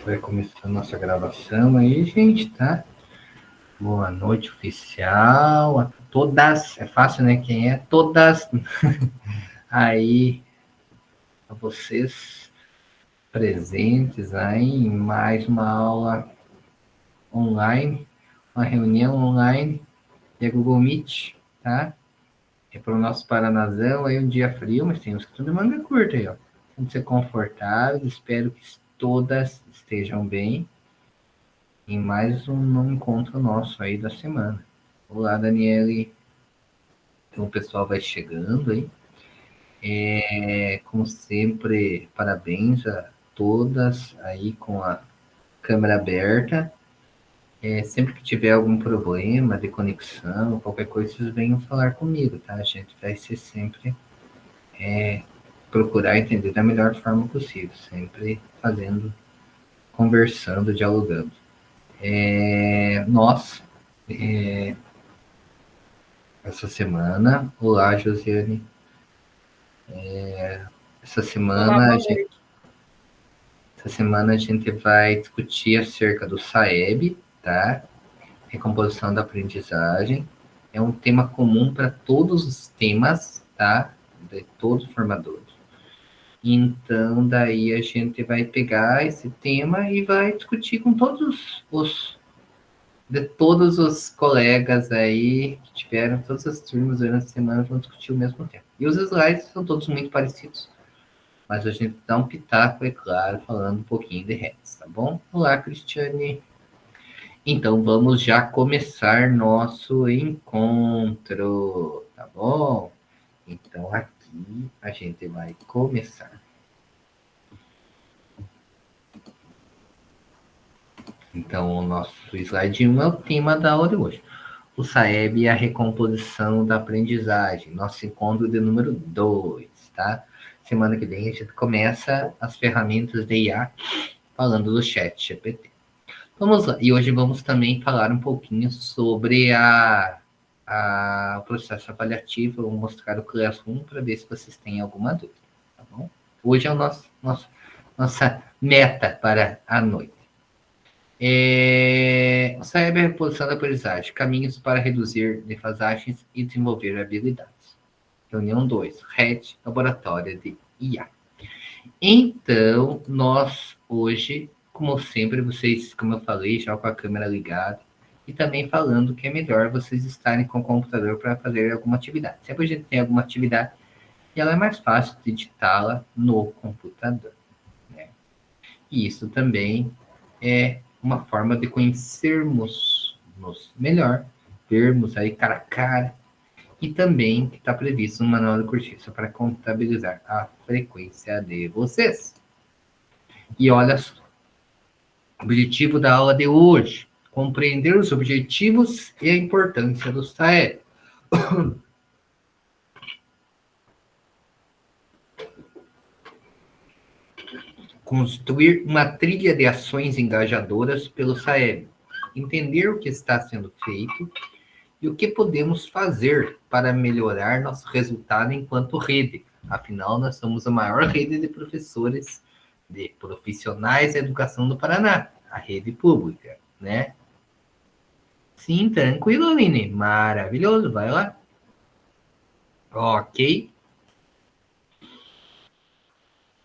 Vai começar a nossa gravação aí, gente, tá? Boa noite, oficial, a todas. É fácil, né? Quem é? Todas. Aí, a vocês presentes aí em mais uma aula online, uma reunião online de Google Meet, tá? É para o nosso Paranazão aí, um dia frio, mas tem uns que estão de manga curta aí, ó. Vamos ser confortáveis, espero que todas estejam bem. Em mais um encontro nosso aí da semana. Olá, Daniele. Então, o pessoal vai chegando aí. Como sempre, parabéns a todas aí com a câmera aberta. Sempre que tiver algum problema de conexão, qualquer coisa, vocês venham falar comigo, tá? A gente vai ser sempre procurar entender da melhor forma possível, sempre fazendo, conversando, dialogando. Nós, essa semana, olá, Josiane. Essa Olá, semana, boa a gente, noite. essa semana a gente vai discutir acerca do SAEB, tá? Recomposição da aprendizagem. É um tema comum para todos os temas, tá? De todos os formadores. Então, daí a gente vai pegar esse tema e vai discutir com todos os colegas aí que tiveram, todas as turmas durante a semana vão discutir o mesmo tema. E os slides são todos muito parecidos. Mas a gente dá um pitaco, é claro, falando um pouquinho de redes, tá bom? Olá, Cristiane. Então, vamos já começar nosso encontro, tá bom? Então, aqui a gente vai começar. Então, o nosso slide 1 é o tema da aula de hoje. O SAEB e a recomposição da aprendizagem. Nosso encontro de número 2, tá? Semana que vem a gente começa as ferramentas de IA falando do chat GPT. Vamos lá. E hoje vamos também falar um pouquinho sobre o processo avaliativo. Eu vou mostrar o Classroom para ver se vocês têm alguma dúvida, tá bom? Hoje é o nossa meta para a noite. Saiba a reposição da aprendizagem, caminhos para reduzir defasagens e desenvolver habilidades. Reunião 2, RED, Laboratório de IA. Então, nós hoje, como sempre, vocês, como eu falei, já com a câmera ligada, e também falando que é melhor vocês estarem com o computador para fazer alguma atividade. Sempre a gente tem alguma atividade e ela é mais fácil de digitá-la no computador, né? E isso também é uma forma de conhecermos-nos melhor, vermos aí cara a cara, e também que está previsto um manual de cortiça para contabilizar a frequência de vocês. E olha só, objetivo da aula de hoje: compreender os objetivos e a importância do SAEB. Construir uma trilha de ações engajadoras pelo SAEB. Entender o que está sendo feito e o que podemos fazer para melhorar nosso resultado enquanto rede. Afinal, nós somos a maior rede de professores, de profissionais da educação do Paraná, a rede pública, né? Sim, tranquilo, Aline. Maravilhoso, vai lá. Ok.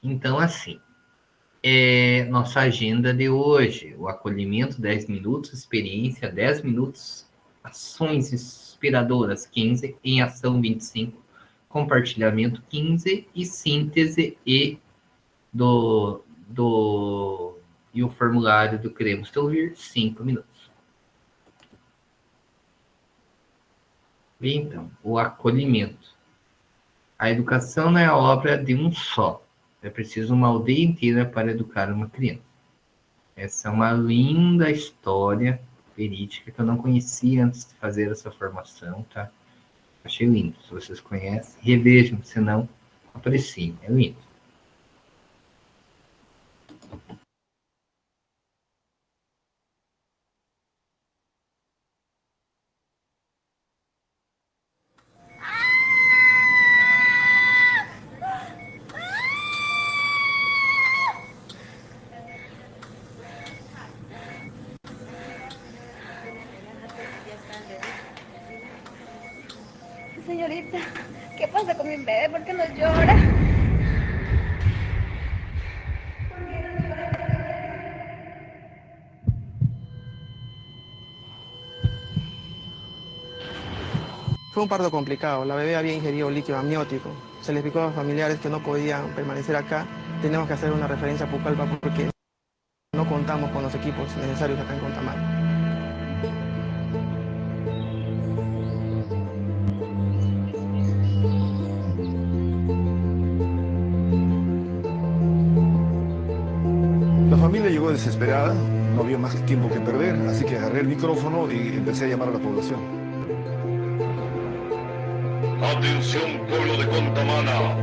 Então, assim, nossa agenda de hoje: o acolhimento 10 minutos, experiência 10 minutos, ações inspiradoras 15, em ação 25, compartilhamento 15 e síntese e o formulário do Queremos Te Ouvir 5 minutos. Então, o acolhimento. A educação não é a obra de um só. É preciso uma aldeia inteira para educar uma criança. Essa é uma linda história verídica que eu não conhecia antes de fazer essa formação, tá? Achei lindo. Se vocês conhecem, revejam, se não, apreciem. É lindo. Señorita, ¿qué pasa con mi bebé? ¿Por qué no llora? Fue un parto complicado. La bebé había ingerido líquido amniótico. Se les explicó a los familiares que no podían permanecer acá. Tenemos que hacer una referencia a Pucallpa porque no contamos con los equipos necesarios acá en Contamana. La familia llegó desesperada, no había más tiempo que perder, así que agarré el micrófono y empecé a llamar a la población. Atención, pueblo de Contamana.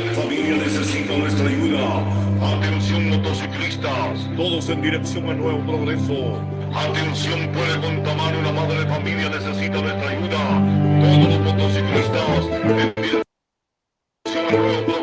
La familia necesita nuestra ayuda. Atención, motociclistas. Todos en dirección a Nuevo Progreso. Atención, pueblo de Contamana. Una madre de familia necesita nuestra ayuda. Todos los motociclistas en dirección a Nuevo Progreso.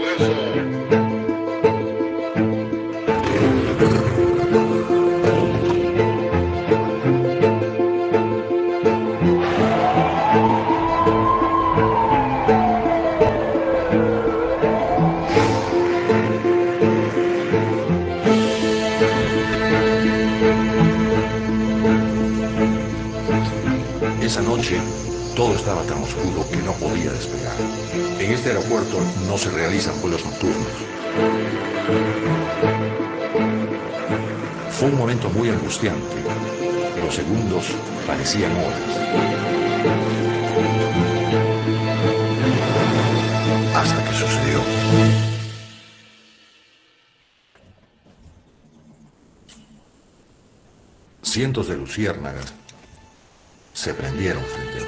Esa noche, todo estaba tan oscuro que no podía despegar. En este aeropuerto no se realizan vuelos nocturnos. Fue un momento muy angustiante. Los segundos parecían horas. Hasta que sucedió. Cientos de luciérnagas se prendieron frente a mí.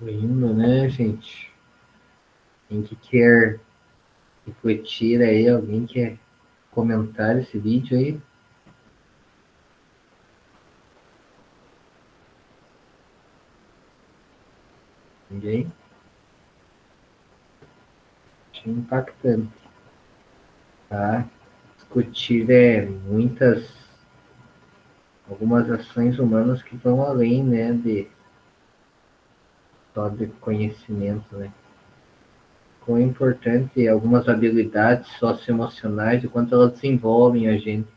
Lindo, né, gente? Quem que quer refletir aí? Alguém quer comentar esse vídeo aí? Ninguém? Achei impactante, tá? Discutir algumas ações humanas que vão além, né, de só de conhecimento, né? Quão importante algumas habilidades socioemocionais e quanto elas desenvolvem a gente.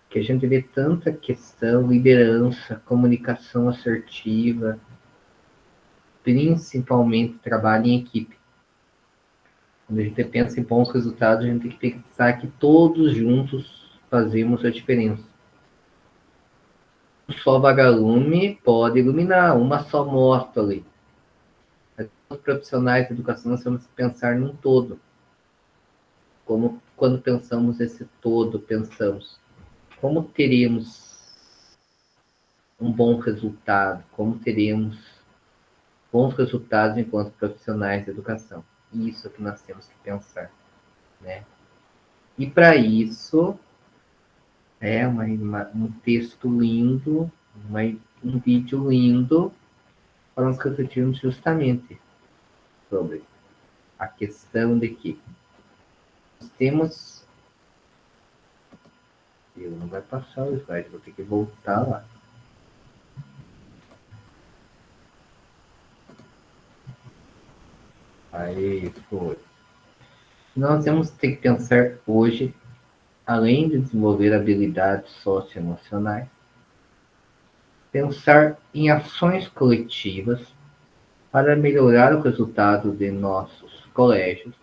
Que a gente vê tanta questão, liderança, comunicação assertiva, principalmente trabalho em equipe. Quando a gente pensa em bons resultados, a gente tem que pensar que todos juntos fazemos a diferença. Um só vagalume pode iluminar, uma só móstole ali. Os profissionais de educação, nós temos que pensar num todo. Como quando pensamos esse todo, pensamos como teríamos um bom resultado, como teríamos bons resultados enquanto profissionais de educação. Isso que nós temos que pensar, né? E para isso, um texto lindo, um vídeo lindo, para nós refletirmos justamente sobre a questão de que nós temos... Eu não vai passar o slide, vou ter que voltar lá. Aí foi. Nós temos que pensar hoje, além de desenvolver habilidades socioemocionais, pensar em ações coletivas para melhorar o resultado de nossos colégios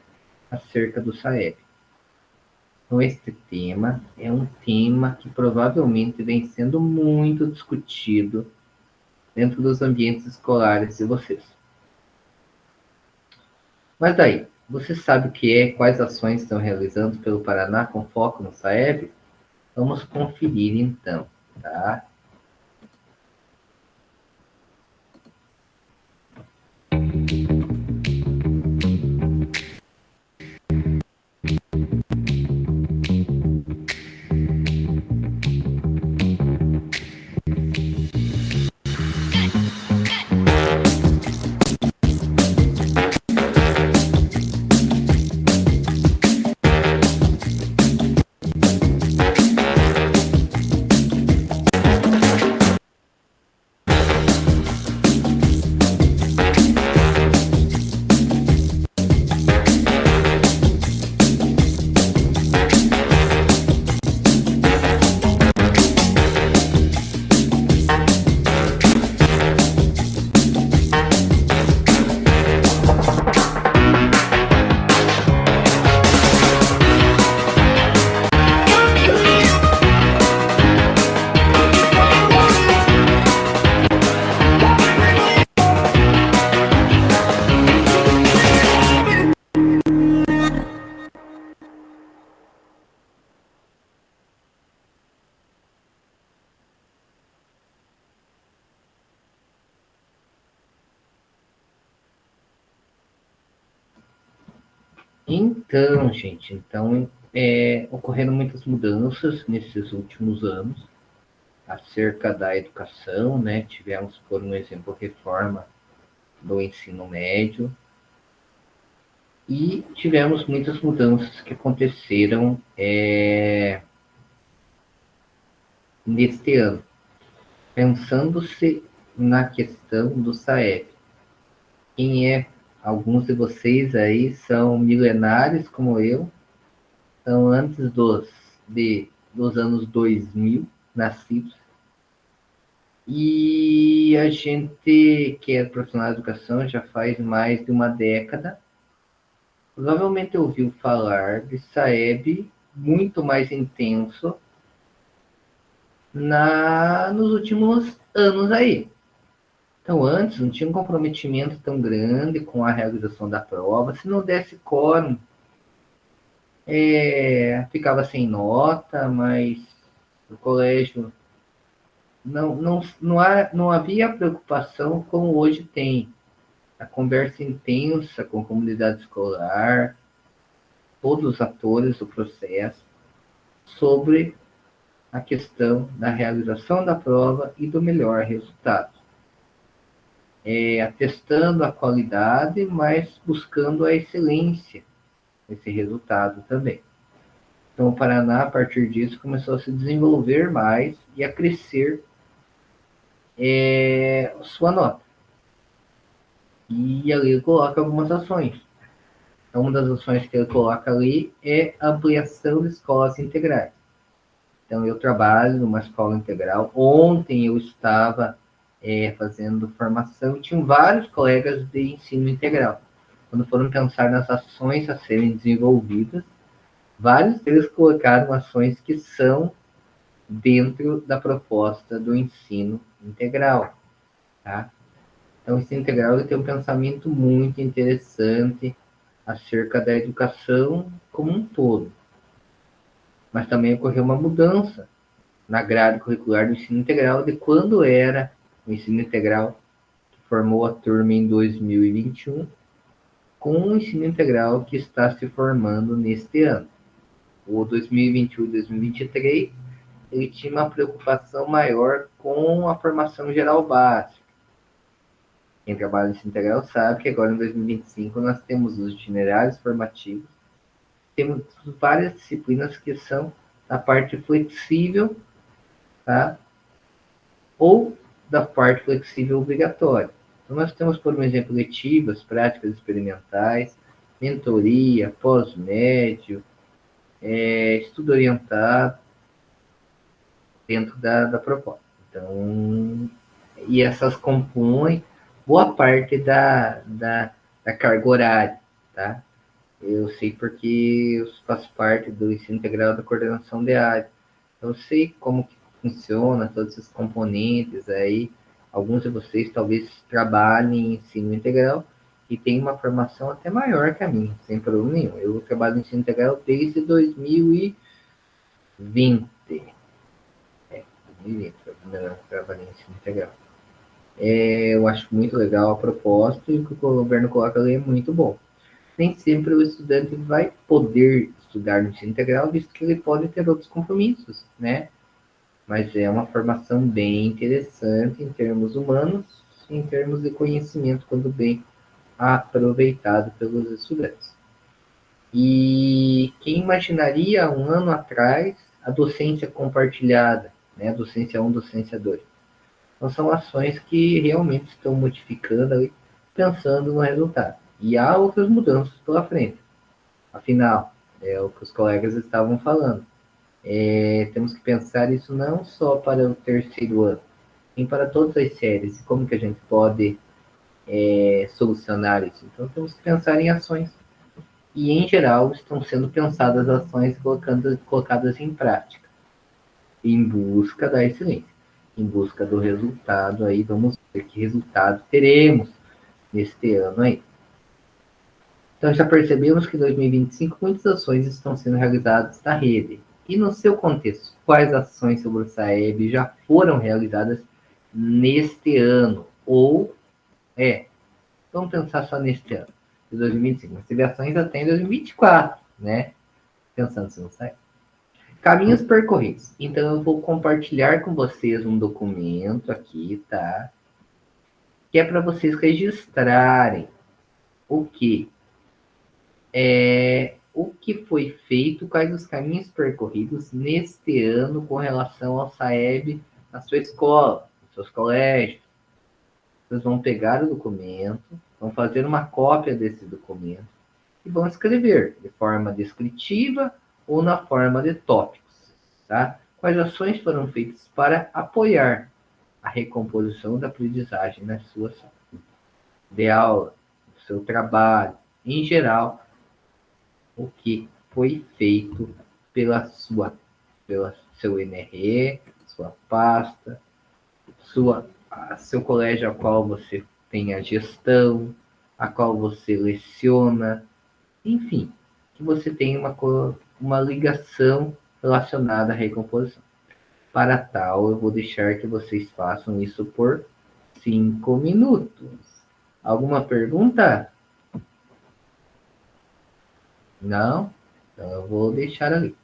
acerca do SAEB. Então, este tema é um tema que provavelmente vem sendo muito discutido dentro dos ambientes escolares de vocês. Mas daí, você sabe o que é, quais ações estão realizando pelo Paraná com foco no SAEB? Vamos conferir então, tá? Então, gente, ocorreram muitas mudanças nesses últimos anos acerca da educação, né? Tivemos, por um exemplo, reforma do ensino médio e tivemos muitas mudanças que aconteceram neste ano. Pensando-se na questão do SAEB. Alguns de vocês aí são milenares como eu, são antes dos anos 2000 nascidos. E a gente que é profissional de educação já faz mais de uma década, provavelmente ouviu falar de SAEB muito mais intenso nos últimos anos aí. Então, antes não tinha um comprometimento tão grande com a realização da prova. Se não desse quórum, ficava sem nota, mas o colégio não havia preocupação como hoje tem. A conversa intensa com a comunidade escolar, todos os atores do processo, sobre a questão da realização da prova e do melhor resultado. Atestando a qualidade, mas buscando a excelência nesse resultado também. Então, o Paraná, a partir disso, começou a se desenvolver mais e a crescer sua nota. E ali ele coloca algumas ações. Então, uma das ações que ele coloca ali é a ampliação de escolas integrais. Então, eu trabalho numa escola integral. Ontem eu estava fazendo formação, tinham vários colegas de ensino integral. Quando foram pensar nas ações a serem desenvolvidas, vários deles colocaram ações que são dentro da proposta do ensino integral. Tá? Então, o ensino integral ele tem um pensamento muito interessante acerca da educação como um todo. Mas também ocorreu uma mudança na grade curricular do ensino integral de quando era o ensino integral que formou a turma em 2021, com o ensino integral que está se formando neste ano. O 2021 e 2023, ele tinha uma preocupação maior com a formação geral básica. Quem trabalha no ensino integral sabe que agora em 2025 nós temos os itinerários formativos, temos várias disciplinas que são da parte flexível, tá? Ou da parte flexível obrigatória. Então, nós temos, por exemplo, letivas, práticas experimentais, mentoria, pós-médio, estudo orientado dentro da proposta. Então, e essas compõem boa parte da carga horária, tá? Eu sei porque eu faço parte do ensino integral da coordenação de área. Eu sei como que funciona todos esses componentes aí. Alguns de vocês talvez trabalhem em ensino integral e tenham uma formação até maior que a minha, sem problema nenhum. Eu trabalho em ensino integral desde 2020. 2020 foi a primeira vez que eu trabalhei em ensino integral. Eu acho muito legal a proposta e o que o governo coloca ali é muito bom. Nem sempre o estudante vai poder estudar no ensino integral, visto que ele pode ter outros compromissos, né? Mas é uma formação bem interessante em termos humanos e em termos de conhecimento, quando bem aproveitado pelos estudantes. E quem imaginaria um ano atrás a docência compartilhada, né? Docência 1, docência 2. Então, são ações que realmente estão modificando ali, pensando no resultado. E há outras mudanças pela frente. Afinal, é o que os colegas estavam falando. Temos que pensar isso não só para o terceiro ano, sim para todas as séries. E como que a gente pode solucionar isso? Então, temos que pensar em ações. E, em geral, estão sendo pensadas ações colocadas em prática, em busca da excelência, em busca do resultado aí. Vamos ver que resultado teremos neste ano aí. Então, já percebemos que em 2025 muitas ações estão sendo realizadas na rede. E no seu contexto, quais ações sobre o SAEB já foram realizadas neste ano? Ou, vamos pensar só neste ano, de 2025. Mas teve ações até em 2024, né? Pensando se não sai. Caminhos percorridos. Então, eu vou compartilhar com vocês um documento aqui, tá? Que é para vocês registrarem o que o que foi feito, quais os caminhos percorridos neste ano com relação ao SAEB na sua escola, nos seus colégios. Vocês vão pegar o documento, vão fazer uma cópia desse documento e vão escrever de forma descritiva ou na forma de tópicos, tá? Quais ações foram feitas para apoiar a recomposição da aprendizagem na sua sala de aula, no seu trabalho, em geral, o que foi feito pela seu NRE, sua pasta, seu colégio a qual você tem a gestão, a qual você leciona, enfim, que você tenha uma ligação relacionada à recomposição. Para tal, eu vou deixar que vocês façam isso por 5 minutos. Alguma pergunta? Não? Então eu vou deixar ali.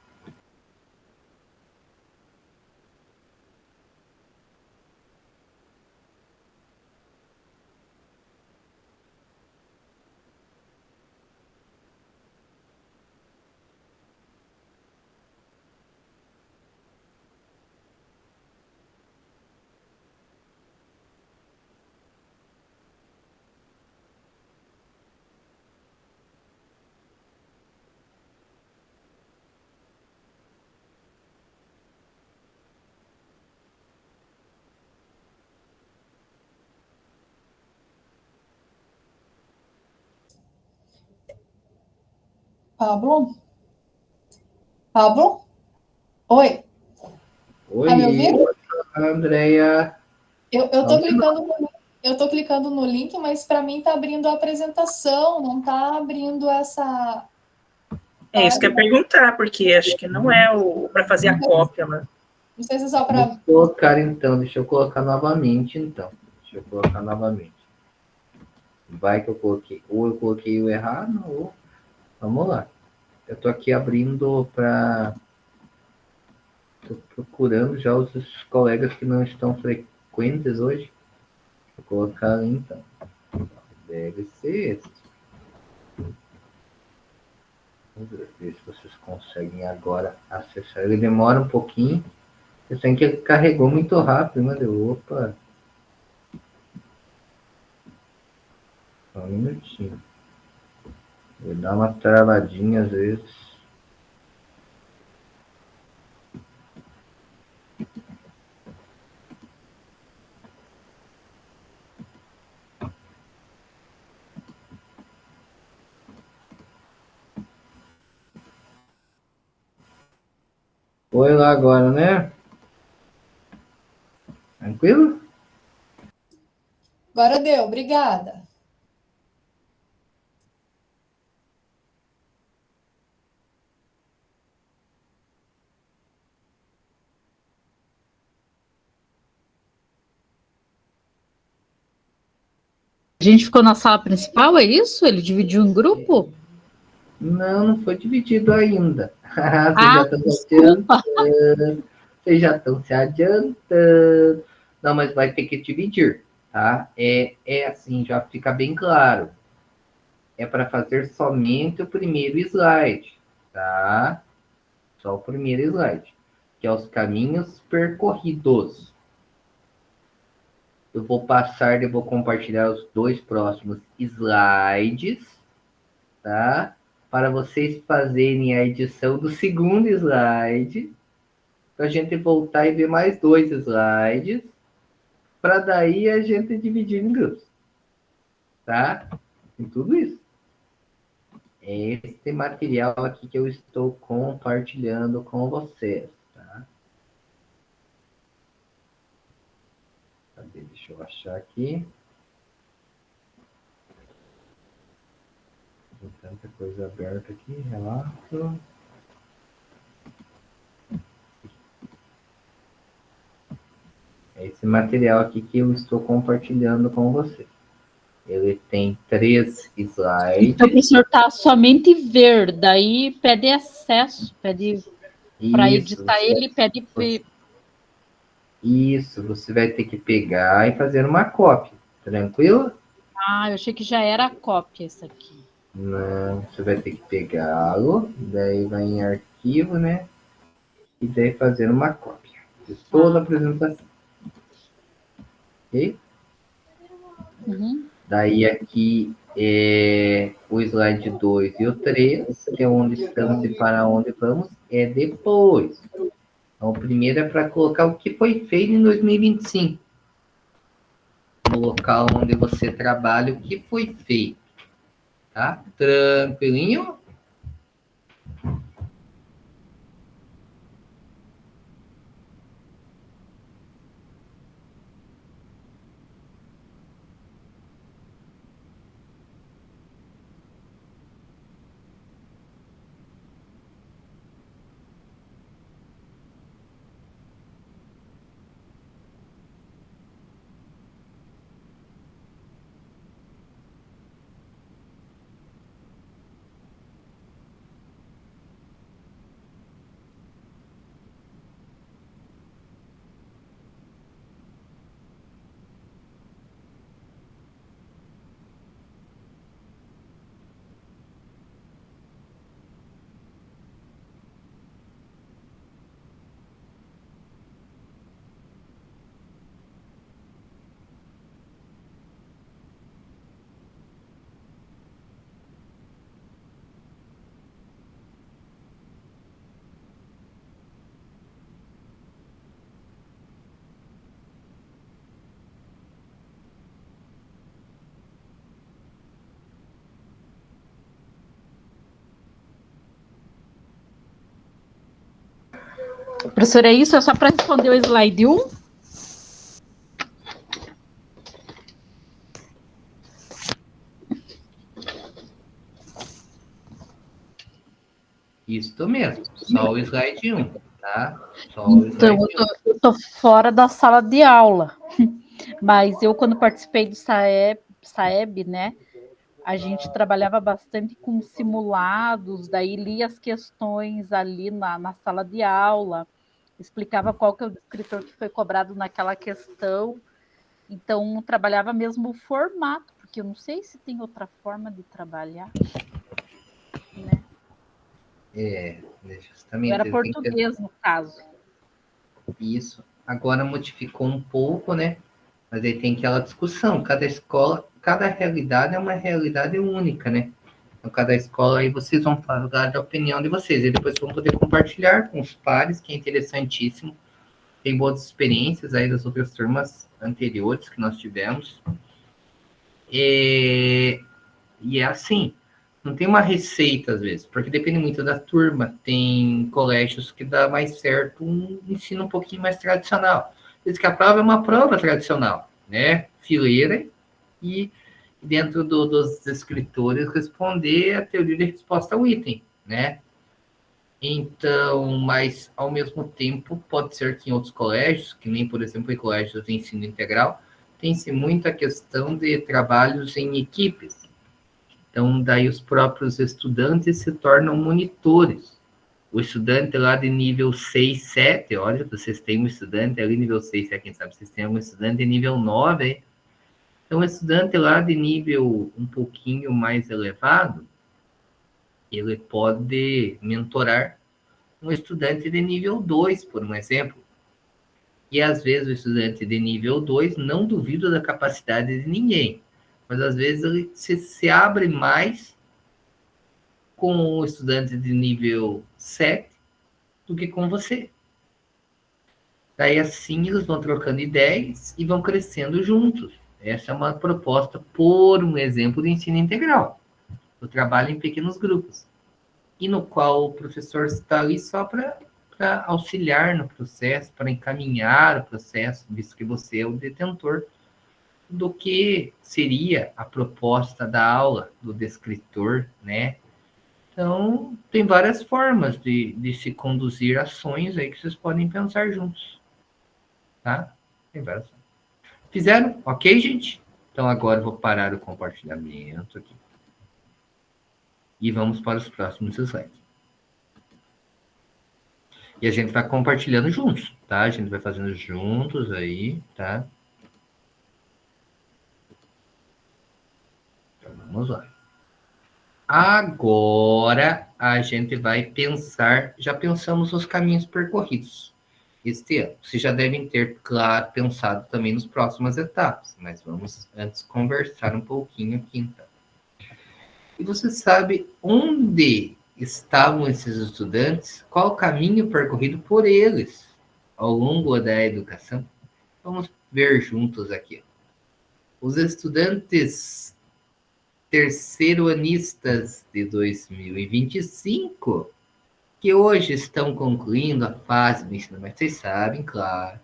Pablo? Pablo? Oi, tá me Oi, ouvindo? Andréia. Eu tô clicando no link, mas para mim tá abrindo a apresentação, não tá abrindo essa. É isso que eu ia perguntar, porque acho que não é o para fazer a cópia, né? Não sei se é só para. Vou colocar então, deixa eu colocar novamente então. Deixa eu colocar novamente. Vai que eu coloquei, ou eu coloquei o errado, ou vamos lá. Eu tô aqui abrindo para. Tô procurando já os colegas que não estão frequentes hoje. Vou colocar ali então. Deve ser esse. Vamos ver se vocês conseguem agora acessar. Ele demora um pouquinho. Eu sei que ele carregou muito rápido, mas deu. Opa! Só um minutinho. Ele dá uma travadinha às vezes. Foi lá agora, né? Tranquilo? Agora deu, obrigada. A gente ficou na sala principal, é isso? Ele dividiu em grupo? Não, não foi dividido ainda. Ah, desculpa. Vocês já estão se adiantando. Não, mas vai ter que dividir, tá? É assim, já fica bem claro. É para fazer somente o primeiro slide, tá? Só o primeiro slide, que é os caminhos percorridos. Eu vou compartilhar os 2 próximos slides, tá? Para vocês fazerem a edição do segundo slide, para a gente voltar e ver mais 2 slides, para daí a gente dividir em grupos, tá? Tem tudo isso. É este material aqui que eu estou compartilhando com vocês, tá? Cadê? Deixa eu achar aqui. Tem tanta coisa aberta aqui, relato. É esse material aqui que eu estou compartilhando com vocês. Ele tem 3 slides. Então, o professor tá somente ver, daí pede acesso, pede para editar ele, pede. Isso, você vai ter que pegar e fazer uma cópia, tranquilo? Ah, eu achei que já era a cópia essa aqui. Não, você vai ter que pegá-lo, daí vai em arquivo, né? E daí fazer uma cópia de toda a apresentação. Ok? Uhum. Daí aqui é o slide 2 e o 3, que é onde estamos e para onde vamos, é depois. Então, o primeiro é para colocar o que foi feito em 2025. No local onde você trabalha, o que foi feito. Tá? Tranquilinho? Professor, é isso? É só para responder o slide 1? Isso mesmo, só o slide 1, tá? Só o slide Então, eu tô fora da sala de aula, mas eu, quando participei do SAEB, né, a gente trabalhava bastante com simulados, daí lia as questões ali na sala de aula, explicava qual que é o descritor que foi cobrado naquela questão, então trabalhava mesmo o formato, porque eu não sei se tem outra forma de trabalhar, né? justamente. Era português, no caso. Isso. Agora modificou um pouco, né? Mas aí tem aquela discussão. Cada escola, cada realidade é uma realidade única, né? Então, cada escola aí vocês vão falar da opinião de vocês. E depois vão poder compartilhar com os pares, que é interessantíssimo. Tem boas experiências aí das outras turmas anteriores que nós tivemos. E é assim, Não tem uma receita, às vezes, porque depende muito da turma. Tem colégios que dá mais certo um ensino um pouquinho mais tradicional. Diz que a prova é uma prova tradicional, né? Fileira e dentro dos escritores responder a teoria de resposta ao item, né? Então, mas ao mesmo tempo, pode ser que em outros colégios, que nem, por exemplo, em colégios de ensino integral, tem-se muita questão de trabalhos em equipes. Então, daí os próprios estudantes se tornam monitores. O estudante lá de nível 6, 7, olha, vocês têm um estudante ali nível 6, 7, quem sabe vocês têm um estudante de nível 9, hein? Então, o estudante lá de nível um pouquinho mais elevado, ele pode mentorar um estudante de nível 2, por um exemplo. E às vezes o estudante de nível 2 não duvida da capacidade de ninguém, mas às vezes ele se abre mais com o estudante de nível 7 do que com você. Daí assim eles vão trocando ideias e vão crescendo juntos. Essa é uma proposta, por um exemplo, de ensino integral. Eu trabalho em pequenos grupos, e no qual o professor está ali só para auxiliar no processo, para encaminhar o processo, visto que você é o detentor do que seria a proposta da aula, do descritor, né? Então, tem várias formas de se conduzir ações aí que vocês podem pensar juntos, tá? Tem várias formas. Fizeram? Ok, gente? Então, agora eu vou parar o compartilhamento aqui. E vamos para os próximos slides. E a gente vai compartilhando juntos, tá? A gente vai fazendo juntos aí, tá? Então, vamos lá. Agora, a gente vai pensar, já pensamos nos caminhos percorridos este ano. Vocês já devem ter, claro, pensado também nas próximas etapas, mas vamos antes conversar um pouquinho aqui, então. E você sabe onde estavam esses estudantes? Qual o caminho percorrido por eles ao longo da educação? Vamos ver juntos aqui. Os estudantes terceiro-anistas de 2025, que hoje estão concluindo a fase do ensino médio, vocês sabem, claro,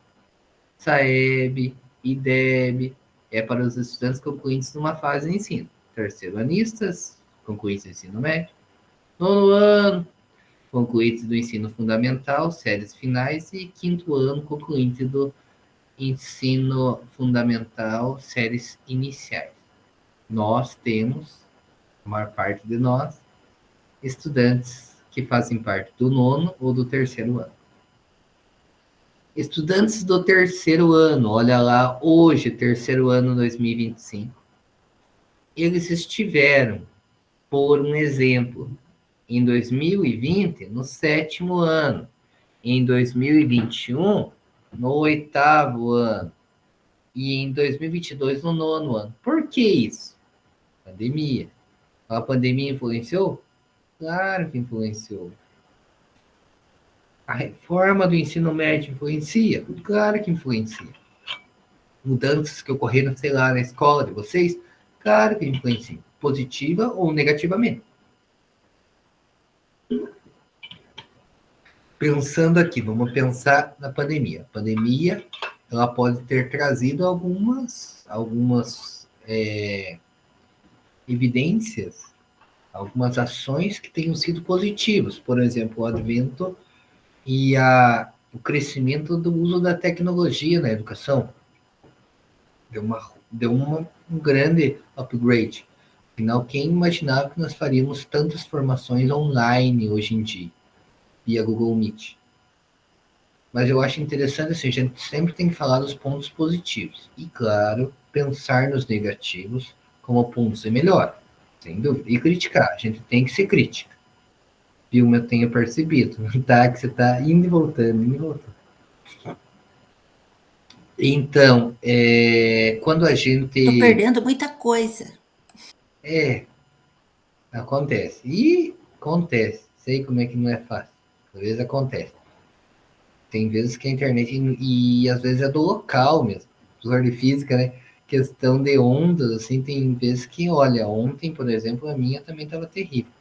SAEB, IDEB, é para os estudantes concluintes numa fase de ensino. Terceiro-anistas, concluintes do ensino médio. Nono ano, concluintes do ensino fundamental, séries finais. E quinto ano, concluinte do ensino fundamental, séries iniciais. Nós temos, a maior parte de nós, estudantes que fazem parte do nono ou do terceiro ano. Estudantes do terceiro ano, olha lá, hoje, terceiro ano 2025, eles estiveram, por um exemplo, em 2020, no sétimo ano, em 2021, no oitavo ano, e em 2022, no nono ano. Por que isso? Pandemia. A pandemia influenciou? Claro que influenciou. A reforma do ensino médio influencia? Claro que influencia. Mudanças que ocorreram, sei lá, na escola de vocês? Claro que influencia. Positiva ou negativamente. Pensando aqui, vamos pensar na pandemia. A pandemia, ela pode ter trazido algumas evidências, algumas ações que tenham sido positivas. Por exemplo, o advento e o crescimento do uso da tecnologia na educação. Deu um grande upgrade. Afinal, quem imaginava que nós faríamos tantas formações online hoje em dia, via Google Meet? Mas eu acho interessante, assim, a gente sempre tem que falar dos pontos positivos. E, claro, pensar nos negativos como pontos de melhora, sem dúvida. E criticar, a gente tem que ser crítica. Viu? Eu tenho percebido, tá? Que você está indo e voltando, indo e voltando. Então, quando a gente... Tô perdendo muita coisa. Acontece. E acontece. Sei como é que não é fácil. Às vezes acontece. Tem vezes que a internet, e às vezes é do local mesmo, professor de física, né? questão de ondas, assim, tem vezes que, olha, ontem, por exemplo, a minha também estava terrível.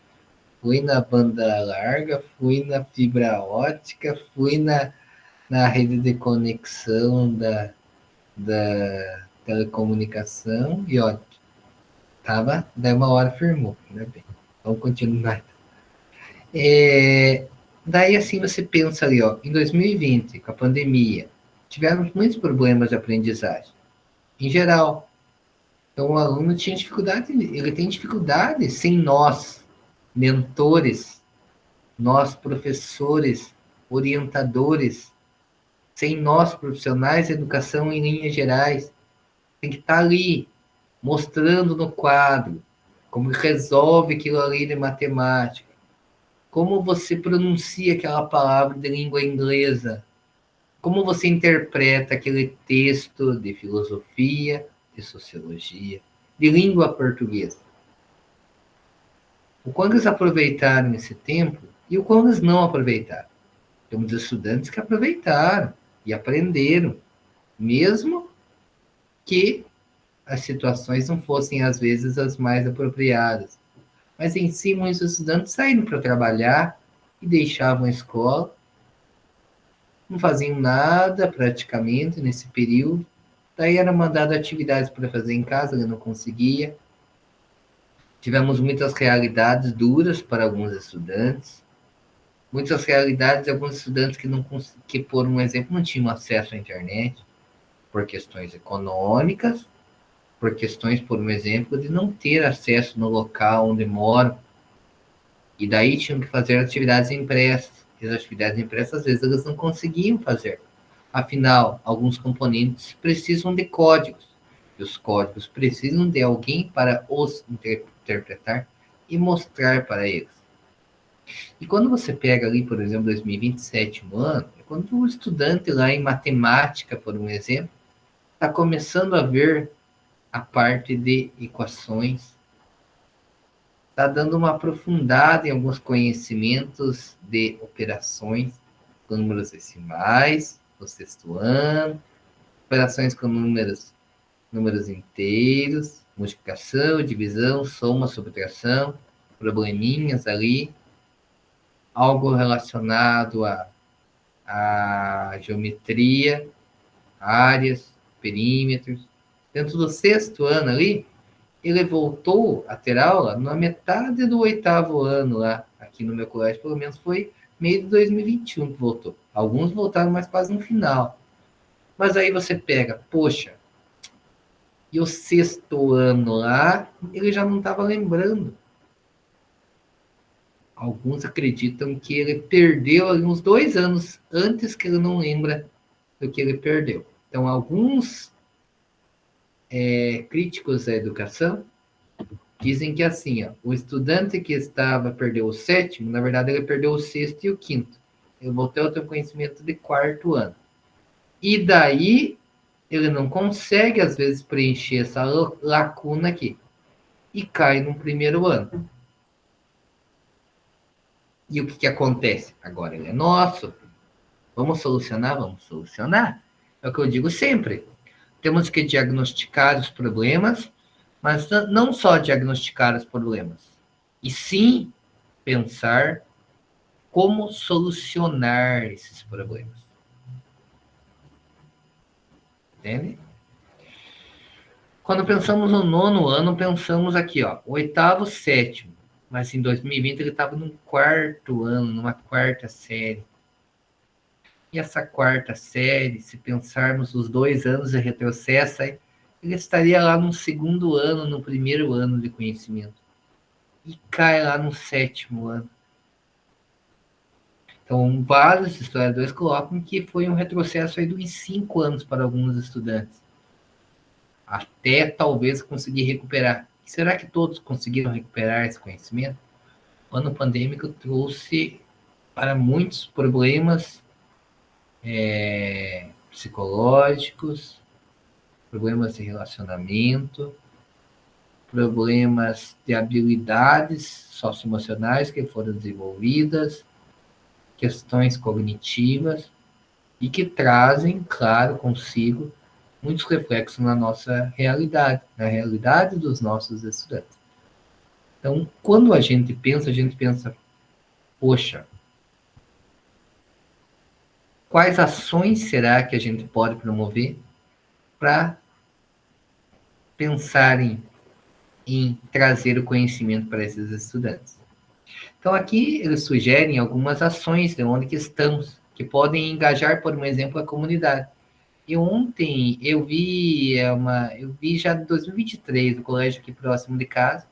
Fui na banda larga, fui na fibra ótica, fui na rede de conexão da telecomunicação e, olha, daí uma hora firmou, né, bem? Vamos continuar. Daí, assim, você pensa ali, ó, em 2020, com a pandemia, tivemos muitos problemas de aprendizagem, em geral. Então, o aluno tinha dificuldade, ele tem dificuldade sem nós, mentores, nós, professores, orientadores, sem nós, profissionais de educação em linhas gerais, tem que estar ali, mostrando no quadro, como resolve aquilo ali de matemática, como você pronuncia aquela palavra de língua inglesa, como você interpreta aquele texto de filosofia, de sociologia, de língua portuguesa. O quanto eles aproveitaram esse tempo e o quanto eles não aproveitaram. Temos estudantes que aproveitaram e aprenderam, mesmo que as situações não fossem, às vezes, as mais apropriadas. Mas, em si, muitos estudantes saíram para trabalhar e deixavam a escola, não faziam nada praticamente nesse período, daí era mandado atividades para fazer em casa, ele não conseguia. Tivemos muitas realidades duras para alguns estudantes, muitas realidades de alguns estudantes que, por um exemplo, não tinham acesso à internet, por questões econômicas, por questões, por um exemplo, de não ter acesso no local onde moram, e daí tinham que fazer atividades impressas, e as atividades impressas, às vezes, eles não conseguiam fazer. Afinal, alguns componentes precisam de códigos, e os códigos precisam de alguém para os interpretar e mostrar para eles. E quando você pega ali, por exemplo, 2027 ano, é quando o estudante lá em matemática, por um exemplo, está começando a ver a parte de equações, está dando uma aprofundada em alguns conhecimentos de operações com números decimais, no sexto ano, operações com números inteiros, multiplicação, divisão, soma, subtração, probleminhas ali, algo relacionado à geometria, áreas, perímetros. Dentro do sexto ano ali, ele voltou a ter aula na metade do oitavo ano lá, aqui no meu colégio, pelo menos foi meio de 2021 que voltou. Alguns voltaram mais quase no final. Mas aí você pega, poxa, e o sexto ano lá, ele já não estava lembrando. Alguns acreditam que ele perdeu ali uns 2 anos antes que ele não lembra do que ele perdeu. Então, alguns críticos da educação dizem que assim, ó, o estudante que perdeu o sétimo, na verdade ele perdeu o sexto e o quinto. Ele voltou a ter conhecimento de quarto ano. E daí ele não consegue, às vezes, preencher essa lacuna aqui. E cai no primeiro ano. E o que acontece? Agora ele é nosso. Vamos solucionar? Vamos solucionar. É o que eu digo sempre. Temos que diagnosticar os problemas, mas não só diagnosticar os problemas, e sim pensar como solucionar esses problemas. Entende? Quando pensamos no nono ano, pensamos aqui, ó, oitavo, sétimo. Mas em 2020 ele estava no quarto ano, numa quarta série. E essa quarta série, se pensarmos os 2 anos de retrocesso, ele estaria lá no segundo ano, no primeiro ano de conhecimento. E cai lá no sétimo ano. Então, vários historiadores colocam que foi um retrocesso aí de uns 5 anos para alguns estudantes. Até talvez conseguir recuperar. Será que todos conseguiram recuperar esse conhecimento? O ano pandêmico trouxe para muitos problemas psicológicos, problemas de relacionamento, problemas de habilidades socioemocionais que foram desenvolvidas, questões cognitivas, e que trazem, claro, consigo muitos reflexos na nossa realidade, na realidade dos nossos estudantes. Então, quando a gente pensa, poxa, quais ações será que a gente pode promover para pensarem em trazer o conhecimento para esses estudantes? Então, aqui eles sugerem algumas ações de onde que estamos, que podem engajar, por um exemplo, a comunidade. E ontem eu vi já em 2023, no colégio aqui próximo de casa,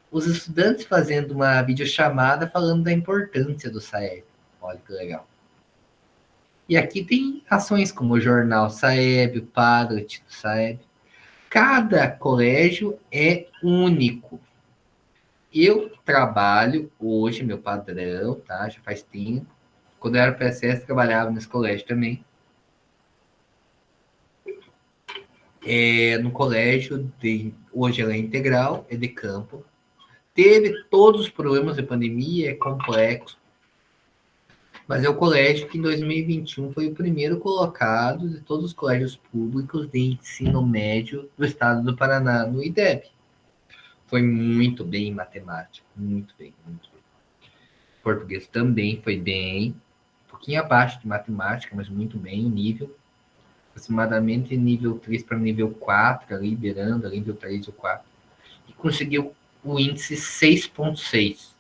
os estudantes fazendo uma videochamada falando da importância do SAEB. Olha que legal. E aqui tem ações como o Jornal SAEB, o Padlet do SAEB. Cada colégio é único. Eu trabalho hoje, meu padrão, tá? Já faz tempo. Quando eu era PSS, trabalhava nesse colégio também. No colégio, hoje ela é integral, é de campo. Teve todos os problemas de pandemia, é complexo. Mas é o colégio que em 2021 foi o primeiro colocado de todos os colégios públicos de ensino médio do estado do Paraná, no IDEB. Foi muito bem em matemática, muito bem, muito bem. Português também foi bem, um pouquinho abaixo de matemática, mas muito bem o nível. Aproximadamente nível 3 para nível 4, ali, beirando, ali, nível 3 ou 4. E conseguiu o índice 6,6.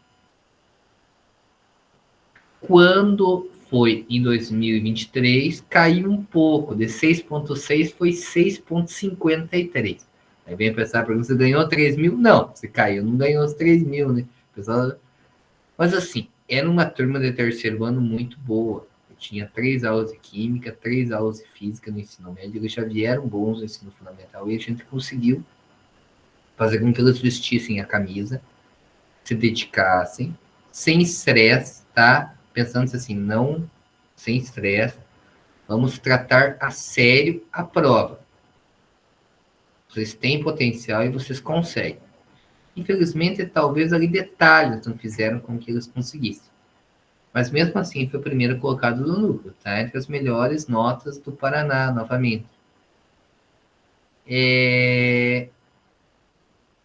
Quando foi em 2023, caiu um pouco, de 6,6 foi 6,53. Aí vem pensar, você ganhou 3 mil? Não, você caiu, não ganhou os 3 mil, né? Pessoal, mas assim, era uma turma de terceiro ano muito boa. Eu tinha 3 aulas de química, 3 aulas de física no ensino médio, eles já vieram bons no ensino fundamental e a gente conseguiu fazer com que eles vestissem a camisa, se dedicassem, sem estresse, tá? Pensando assim, não sem estresse, vamos tratar a sério a prova. Vocês têm potencial e vocês conseguem. Infelizmente, talvez ali detalhes não fizeram com que eles conseguissem. Mas mesmo assim, foi o primeiro colocado do núcleo, tá? Entre as melhores notas do Paraná, novamente.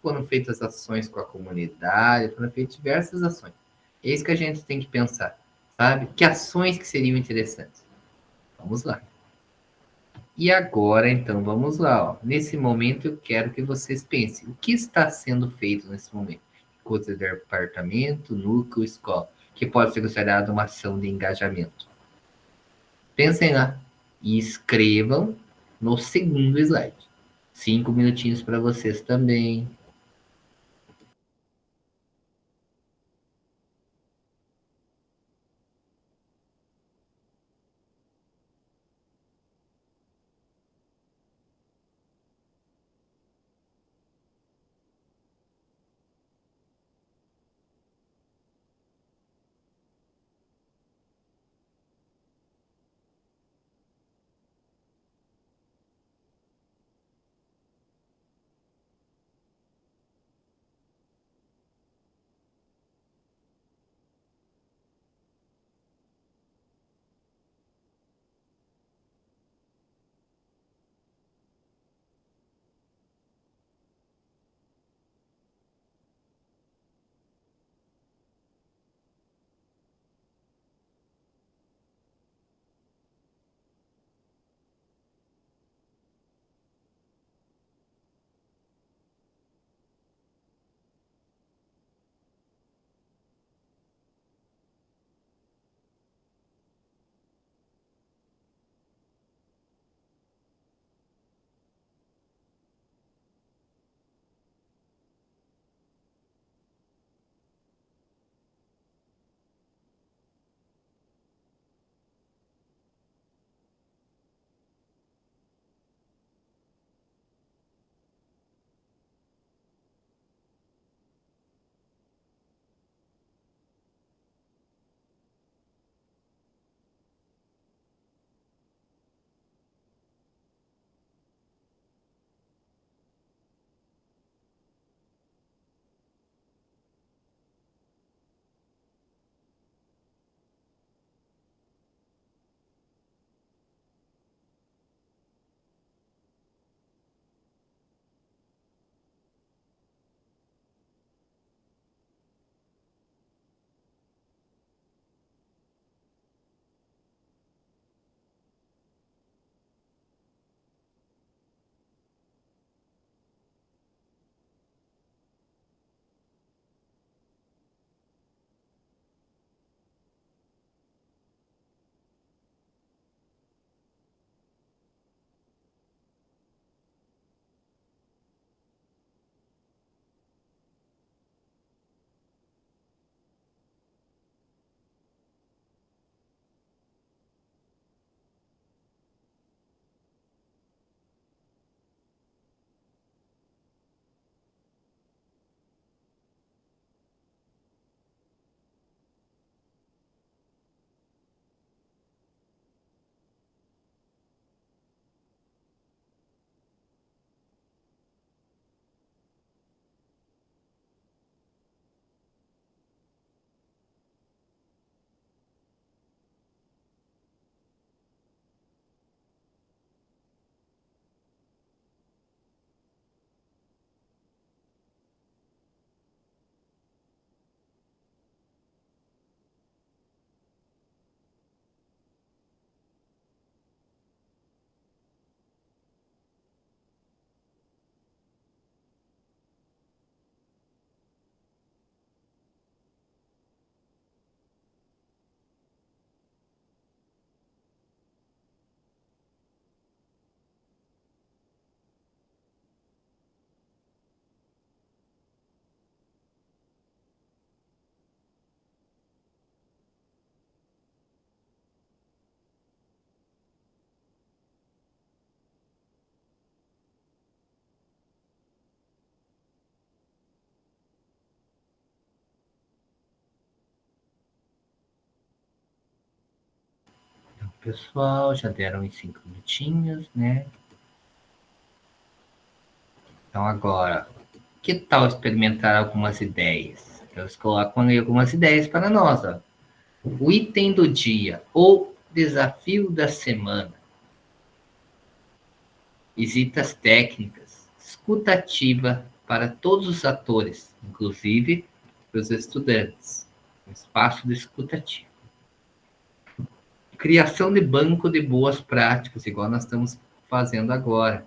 Foram feitas ações com a comunidade, foram feitas diversas ações. É isso que a gente tem que pensar, sabe? Que ações que seriam interessantes? Vamos lá. E agora, então, vamos lá. Ó. Nesse momento, eu quero que vocês pensem. O que está sendo feito nesse momento? Coisa de departamento, núcleo, escola. Que pode ser considerado uma ação de engajamento. Pensem lá. E escrevam no segundo slide. 5 minutinhos para vocês também. Pessoal, já deram uns 5 minutinhos, né? Então agora, que tal experimentar algumas ideias? Eles colocam ali algumas ideias para nós, ó. O item do dia, ou desafio da semana. Visitas técnicas, escuta ativa para todos os atores, inclusive para os estudantes. Um espaço de escuta ativa. Criação de banco de boas práticas, igual nós estamos fazendo agora.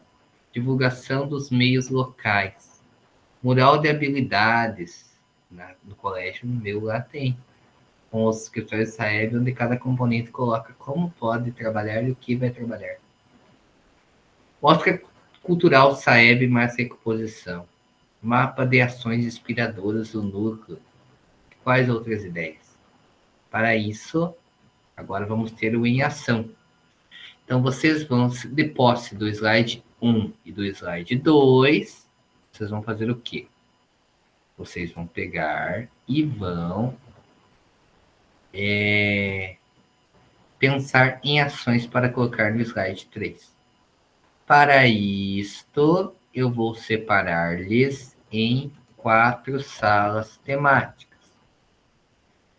Divulgação dos meios locais. Mural de habilidades. No colégio, no meu lá tem. Com os escritórios Saeb, onde cada componente coloca como pode trabalhar e o que vai trabalhar. Mostra cultural Saeb mais recomposição. Mapa de ações inspiradoras do núcleo. Quais outras ideias? Para isso, agora vamos ter o em ação. Então, vocês vão, de posse do slide 1 e do slide 2, vocês vão fazer o quê? Vocês vão pegar e vão pensar em ações para colocar no slide 3. Para isto, eu vou separar-lhes em 4 salas temáticas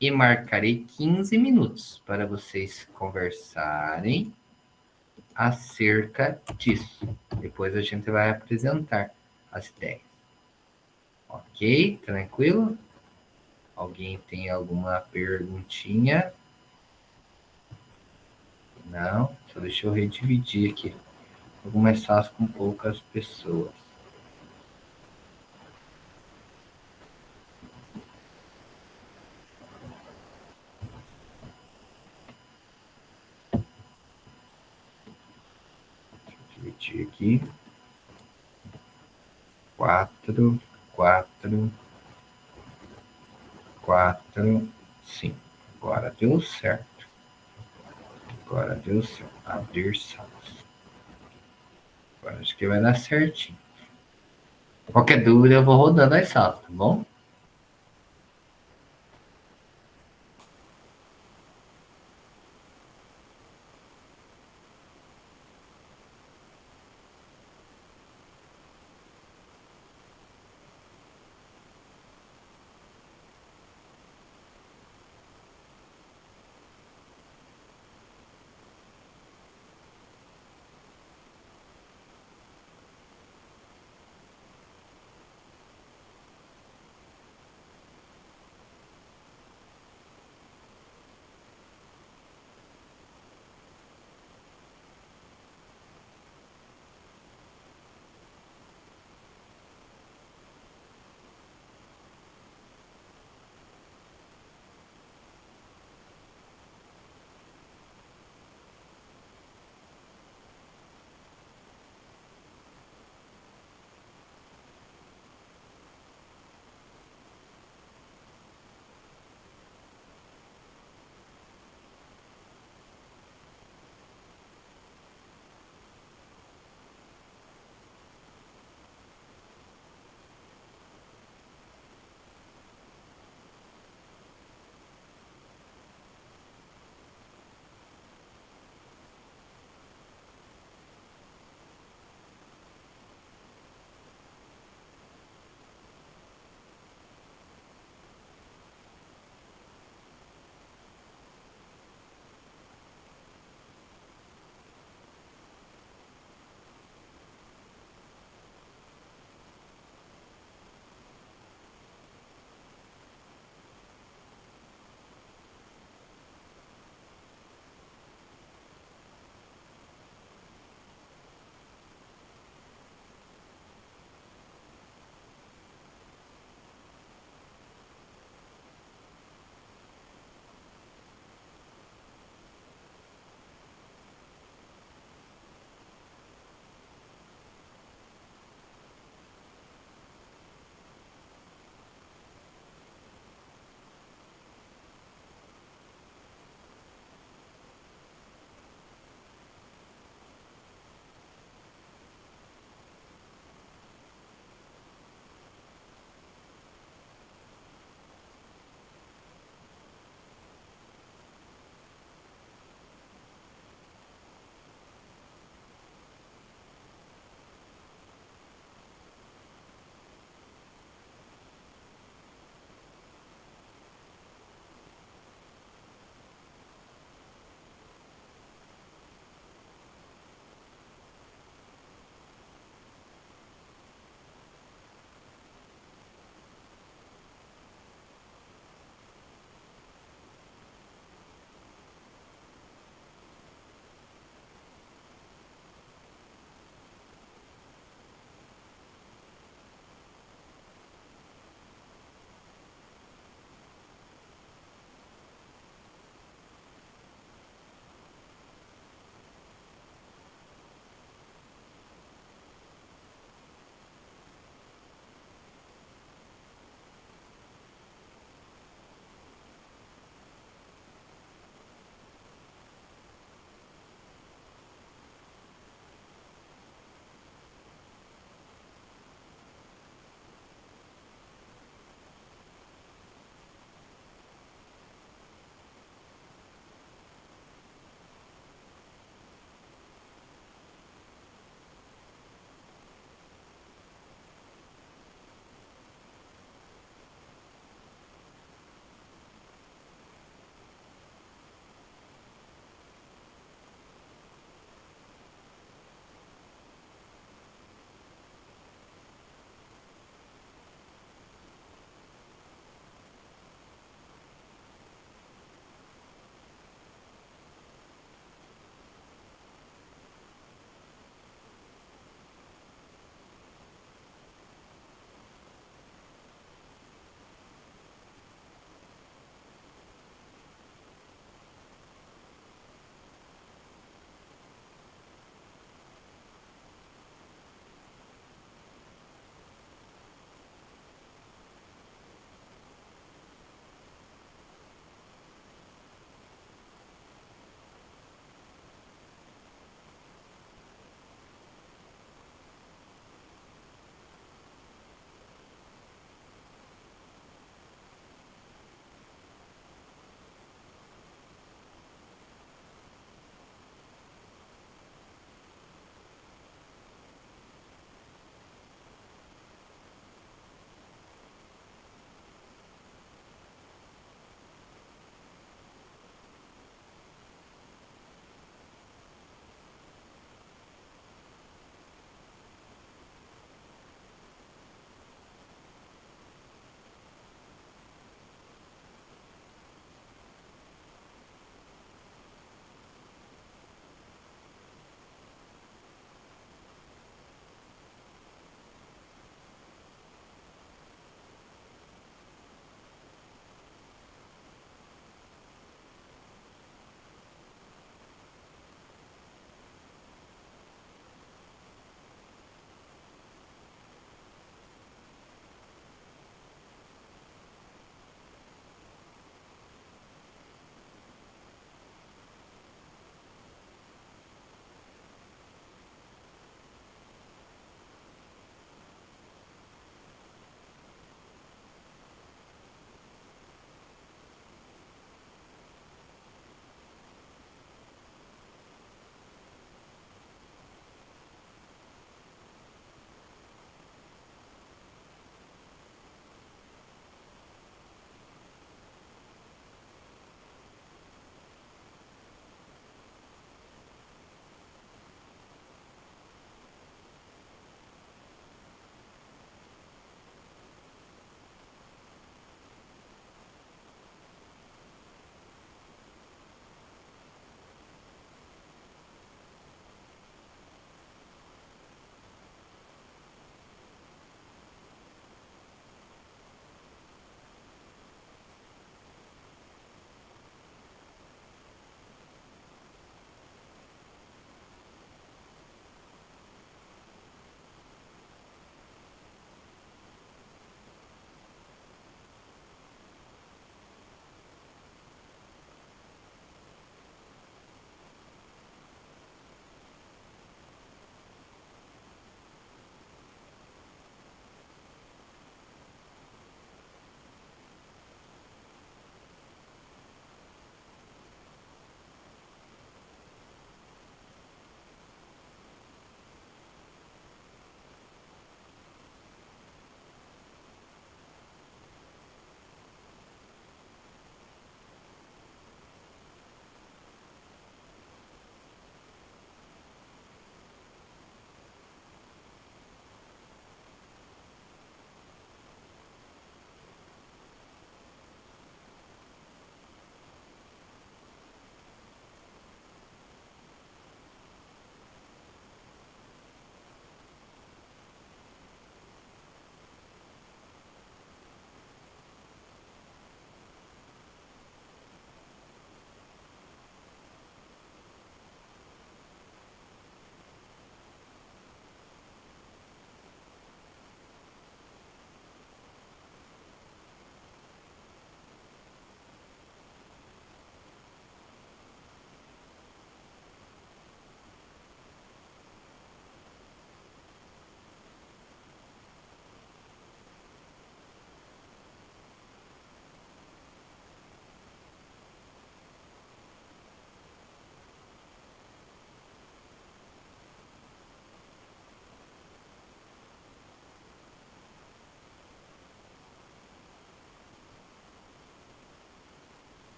e marcarei 15 minutos para vocês conversarem acerca disso. Depois a gente vai apresentar as ideias. Ok? Tranquilo? Alguém tem alguma perguntinha? Não? Só deixa eu redividir aqui. Vou mais fácil com poucas pessoas. Deixa eu dividir aqui. 4, 4, 4, 5. Agora deu certo. Agora deu certo. Abrir salas. Agora acho que vai dar certinho. Qualquer dúvida eu vou rodando as salas, tá bom?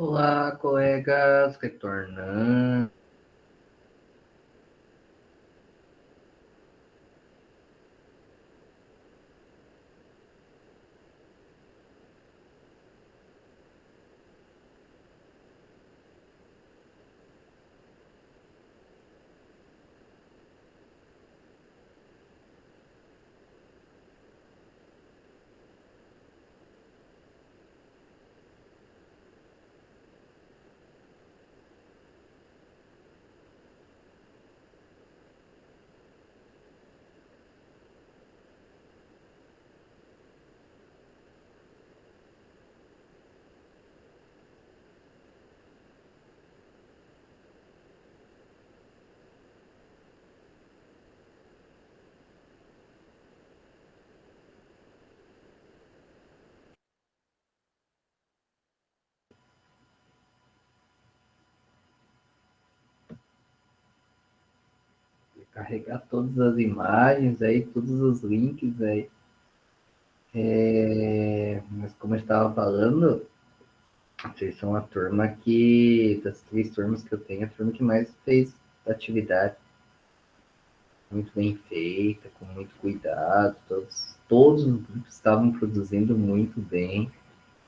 Olá, colegas, retornando. Carregar todas as imagens aí, todos os links aí. Mas como eu estava falando, vocês são a turma que, das 3 turmas que eu tenho, a turma que mais fez atividade. Muito bem feita, com muito cuidado. Todos os grupos estavam produzindo muito bem,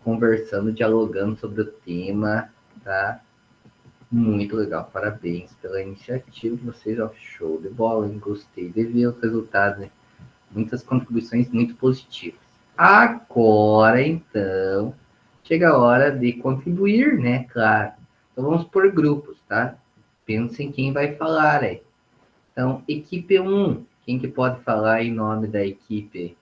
conversando, dialogando sobre o tema, tá? Muito legal, parabéns pela iniciativa de vocês, ó, show de bola, hein? Gostei de ver os resultados, né? Muitas contribuições muito positivas. Agora, então, chega a hora de contribuir, né? Claro. Então vamos por grupos, tá? Pensem quem vai falar aí. Então, equipe 1, quem que pode falar em nome da equipe?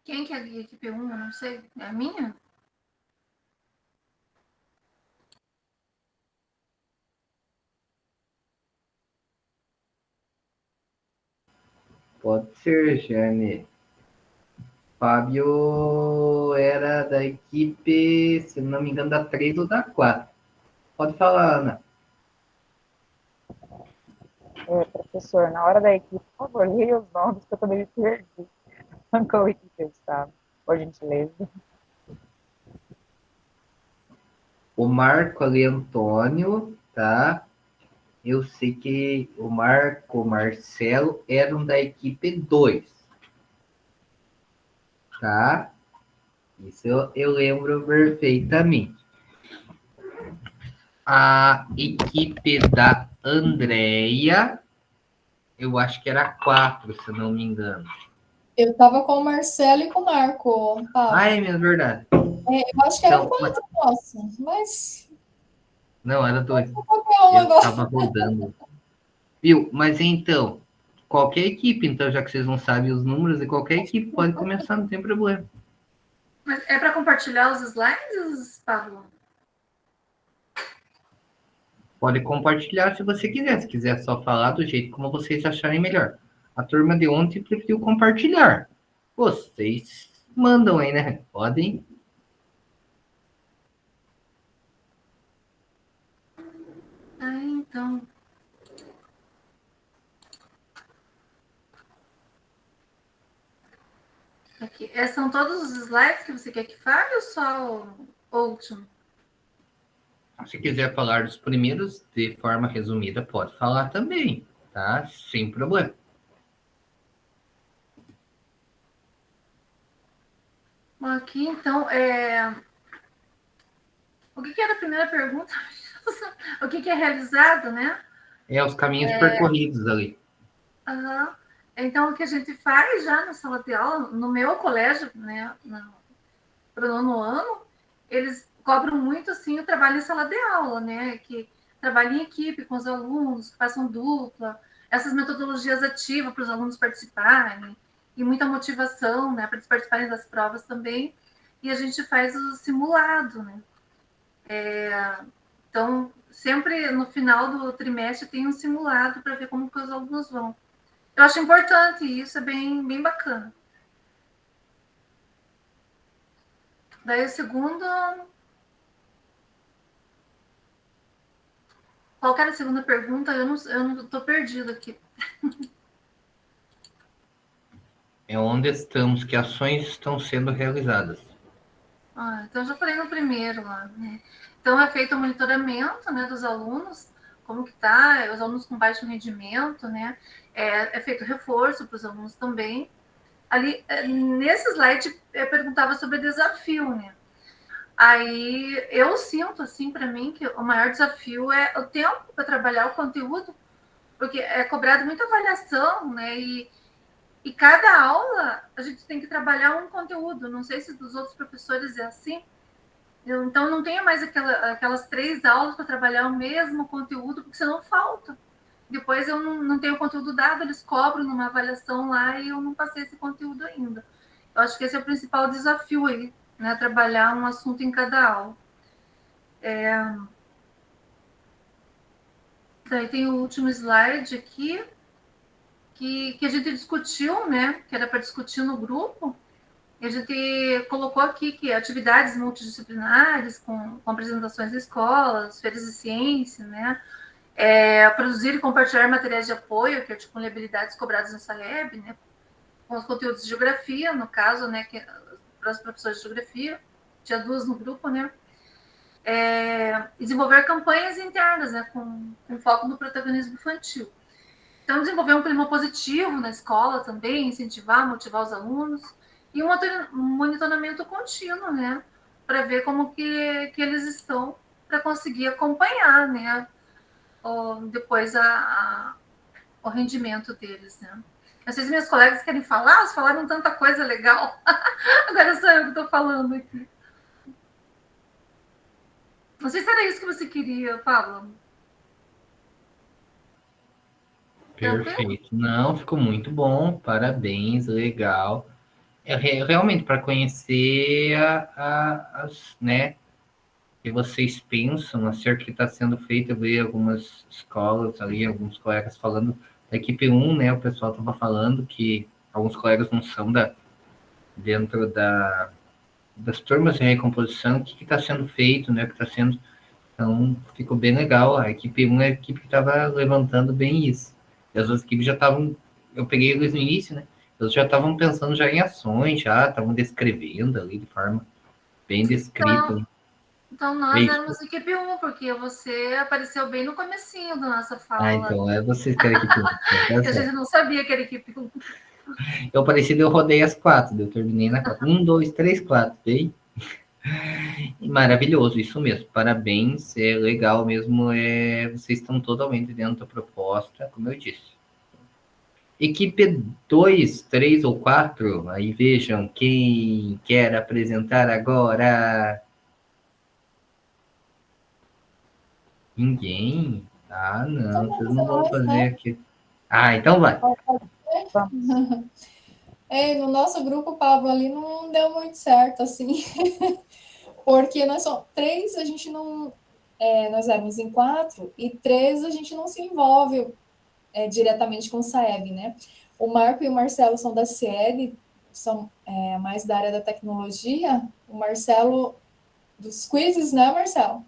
Quem que é a equipe 1? Eu não sei. É a minha? Pode ser, Jane. Fábio era da equipe, se não me engano, da 3 ou da 4. Pode falar, Ana. Professor, na hora da equipe, por favor, leia os nomes que eu também me perdi. Qual equipe eu estava? Por gentileza. O Marco ali, Antônio, tá? Eu sei que o Marco, o Marcelo eram da equipe 2. Tá? Isso eu lembro perfeitamente. A equipe da Andrea, eu acho que era 4, se eu não me engano. Eu tava com o Marcelo e com o Marco. Tá? É mesmo, verdade. Eu acho que era 4, nossa, mas. Não, era 2. Eu agora. Tava rodando. Viu? Mas então, qualquer equipe, então, já que vocês não sabem os números, e qualquer equipe pode começar, não tem problema. Mas é para compartilhar os slides, Pablo? Pode compartilhar se você quiser. Se quiser só falar do jeito como vocês acharem melhor. A turma de ontem preferiu compartilhar. Vocês mandam aí, né? Podem. Então. Aqui. São todos os slides que você quer que fale ou só o último? Se quiser falar dos primeiros de forma resumida, pode falar também, tá? Sem problema. Bom, aqui, então, o que era a primeira pergunta? O que é realizado, né? Os caminhos percorridos ali. Uhum. Então, o que a gente faz já na sala de aula, no meu colégio, né, para o 9º ano, eles cobram muito, assim, o trabalho em sala de aula, né, que trabalham em equipe com os alunos, que façam dupla, essas metodologias ativas para os alunos participarem, e muita motivação, né, para eles participarem das provas também, e a gente faz o simulado, né. Então, sempre no final do trimestre tem um simulado para ver como que os alunos vão. Eu acho importante e isso é bem, bem bacana. Daí o segundo... Qual que era a segunda pergunta? Eu não estou perdida aqui. É onde estamos, que ações estão sendo realizadas. Então, já falei no primeiro lá, né? Então, é feito o monitoramento, né, dos alunos, como que está, os alunos com baixo rendimento, né? É feito reforço para os alunos também. Ali, nesse slide, eu perguntava sobre desafio, né? Aí, eu sinto, assim, para mim, que o maior desafio é o tempo para trabalhar o conteúdo, porque é cobrado muita avaliação, né? E cada aula a gente tem que trabalhar um conteúdo. Não sei se dos outros professores é assim. Então, não tenho mais aquelas 3 aulas para trabalhar o mesmo conteúdo, porque senão falta. Depois eu não tenho o conteúdo dado, eles cobram numa avaliação lá e eu não passei esse conteúdo ainda. Eu acho que esse é o principal desafio aí, né? Trabalhar um assunto em cada aula. Daí tem o último slide aqui, que a gente discutiu, né? Que era para discutir no grupo. E a gente colocou aqui que atividades multidisciplinares, com apresentações de escolas, feiras de ciência, né? Produzir e compartilhar materiais de apoio, que articulam habilidades cobradas no SAEB, né? Com os conteúdos de geografia, no caso, né? Que, para os professores de geografia, tinha 2 no grupo, né? Desenvolver campanhas internas, né? Com foco no protagonismo infantil. Então, desenvolver um clima positivo na escola também, incentivar, motivar os alunos, e um monitoramento contínuo, né? Para ver como que eles estão, para conseguir acompanhar, né? Depois o rendimento deles, né? Não sei se meus colegas querem falar, eles falaram tanta coisa legal. Agora sou eu que estou falando aqui. Não sei se era isso que você queria, Pablo. Perfeito. Não, ficou muito bom, parabéns, legal. Realmente para conhecer as, né, que vocês pensam acerca do que está sendo feito. Eu vi algumas escolas ali, alguns colegas falando da equipe 1, né? O pessoal estava falando que alguns colegas não são dentro das turmas de recomposição, o que está sendo feito, né? O que está sendo. Então, ficou bem legal. A equipe 1 é a equipe que estava levantando bem isso. E as outras equipes já estavam. Eu peguei eles no início, né? Eles já estavam pensando já em ações, já estavam descrevendo ali de forma bem descrita. Então, nós éramos equipe 1, porque você apareceu bem no comecinho da nossa fala. Então, vocês que eram equipe 1. A gente não sabia que era equipe 1. Eu apareci, eu rodei as 4, eu terminei na 4. 1, 2, 3, 4, bem? Maravilhoso, isso mesmo. Parabéns, é legal mesmo. Vocês estão totalmente dentro da proposta, como eu disse. Equipe 2, 3 ou 4, aí vejam quem quer apresentar agora. Ninguém? Ah, não, vocês não vão fazer aqui. Ah, então vai. No nosso grupo, Pablo, ali não deu muito certo, assim, porque nós somos 3, a gente não... nós éramos em 4, e 3 a gente não se envolve diretamente com o SAEB, né? O Marco e o Marcelo são da CIED, são mais da área da tecnologia, o Marcelo dos quizzes, né, Marcelo?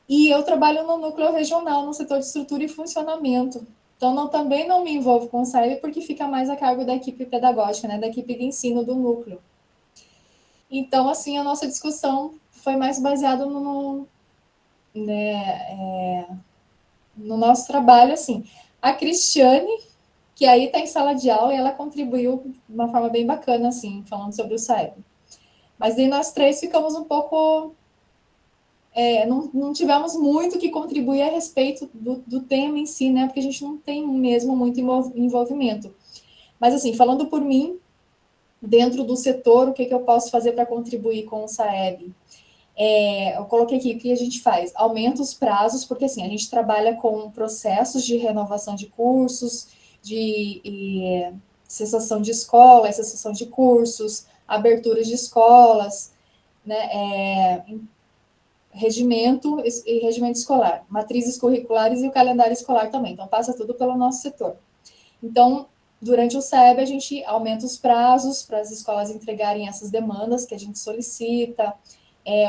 E eu trabalho no núcleo regional, no setor de estrutura e funcionamento. Então, também não me envolvo com o SAEB, porque fica mais a cargo da equipe pedagógica, né, da equipe de ensino do núcleo. Então, assim, a nossa discussão foi mais baseada no nosso trabalho, assim. A Cristiane, que aí está em sala de aula, e ela contribuiu de uma forma bem bacana, assim, falando sobre o SAEB. Mas aí nós 3 ficamos um pouco... não tivemos muito que contribuir a respeito do tema em si, né? Porque a gente não tem mesmo muito envolvimento. Mas, assim, falando por mim, dentro do setor, o que eu posso fazer para contribuir com o SAEB? Eu coloquei aqui o que a gente faz. Aumenta os prazos, porque, assim, a gente trabalha com processos de renovação de cursos, de cessação de escola, cessação de cursos, abertura de escolas, né? Regimento e regimento escolar, matrizes curriculares e o calendário escolar também. Então, passa tudo pelo nosso setor. Então, durante o SAEB, a gente aumenta os prazos para as escolas entregarem essas demandas que a gente solicita,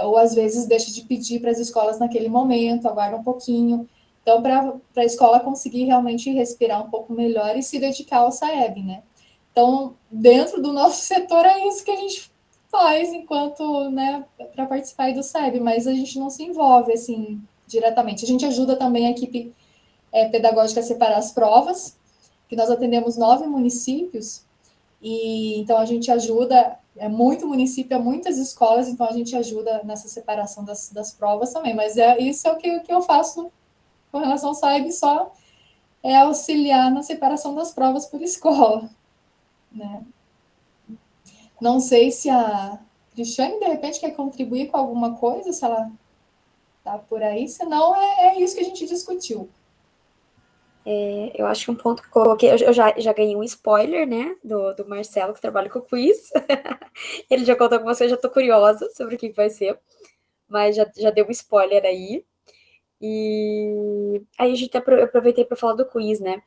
ou às vezes deixa de pedir para as escolas naquele momento, aguarda um pouquinho. Então, para a escola conseguir realmente respirar um pouco melhor e se dedicar ao SAEB, né? Então, dentro do nosso setor, é isso que a gente faz enquanto, né, para participar aí do SEB, mas a gente não se envolve, assim, diretamente. A gente ajuda também a equipe pedagógica a separar as provas, que nós atendemos 9 municípios, e então a gente ajuda, muito município, muitas escolas, então a gente ajuda nessa separação das provas também, mas isso é o que eu faço com relação ao SAIB, só auxiliar na separação das provas por escola, né? Não sei se a Cristiane, de repente, quer contribuir com alguma coisa, se ela está por aí, senão é isso que a gente discutiu. Eu acho que um ponto que eu coloquei, eu já ganhei um spoiler, né, do Marcelo, que trabalha com o quiz. Ele já contou com você, eu já tô curiosa sobre o que vai ser, mas já deu um spoiler aí. E aí eu aproveitei para falar do quiz, né?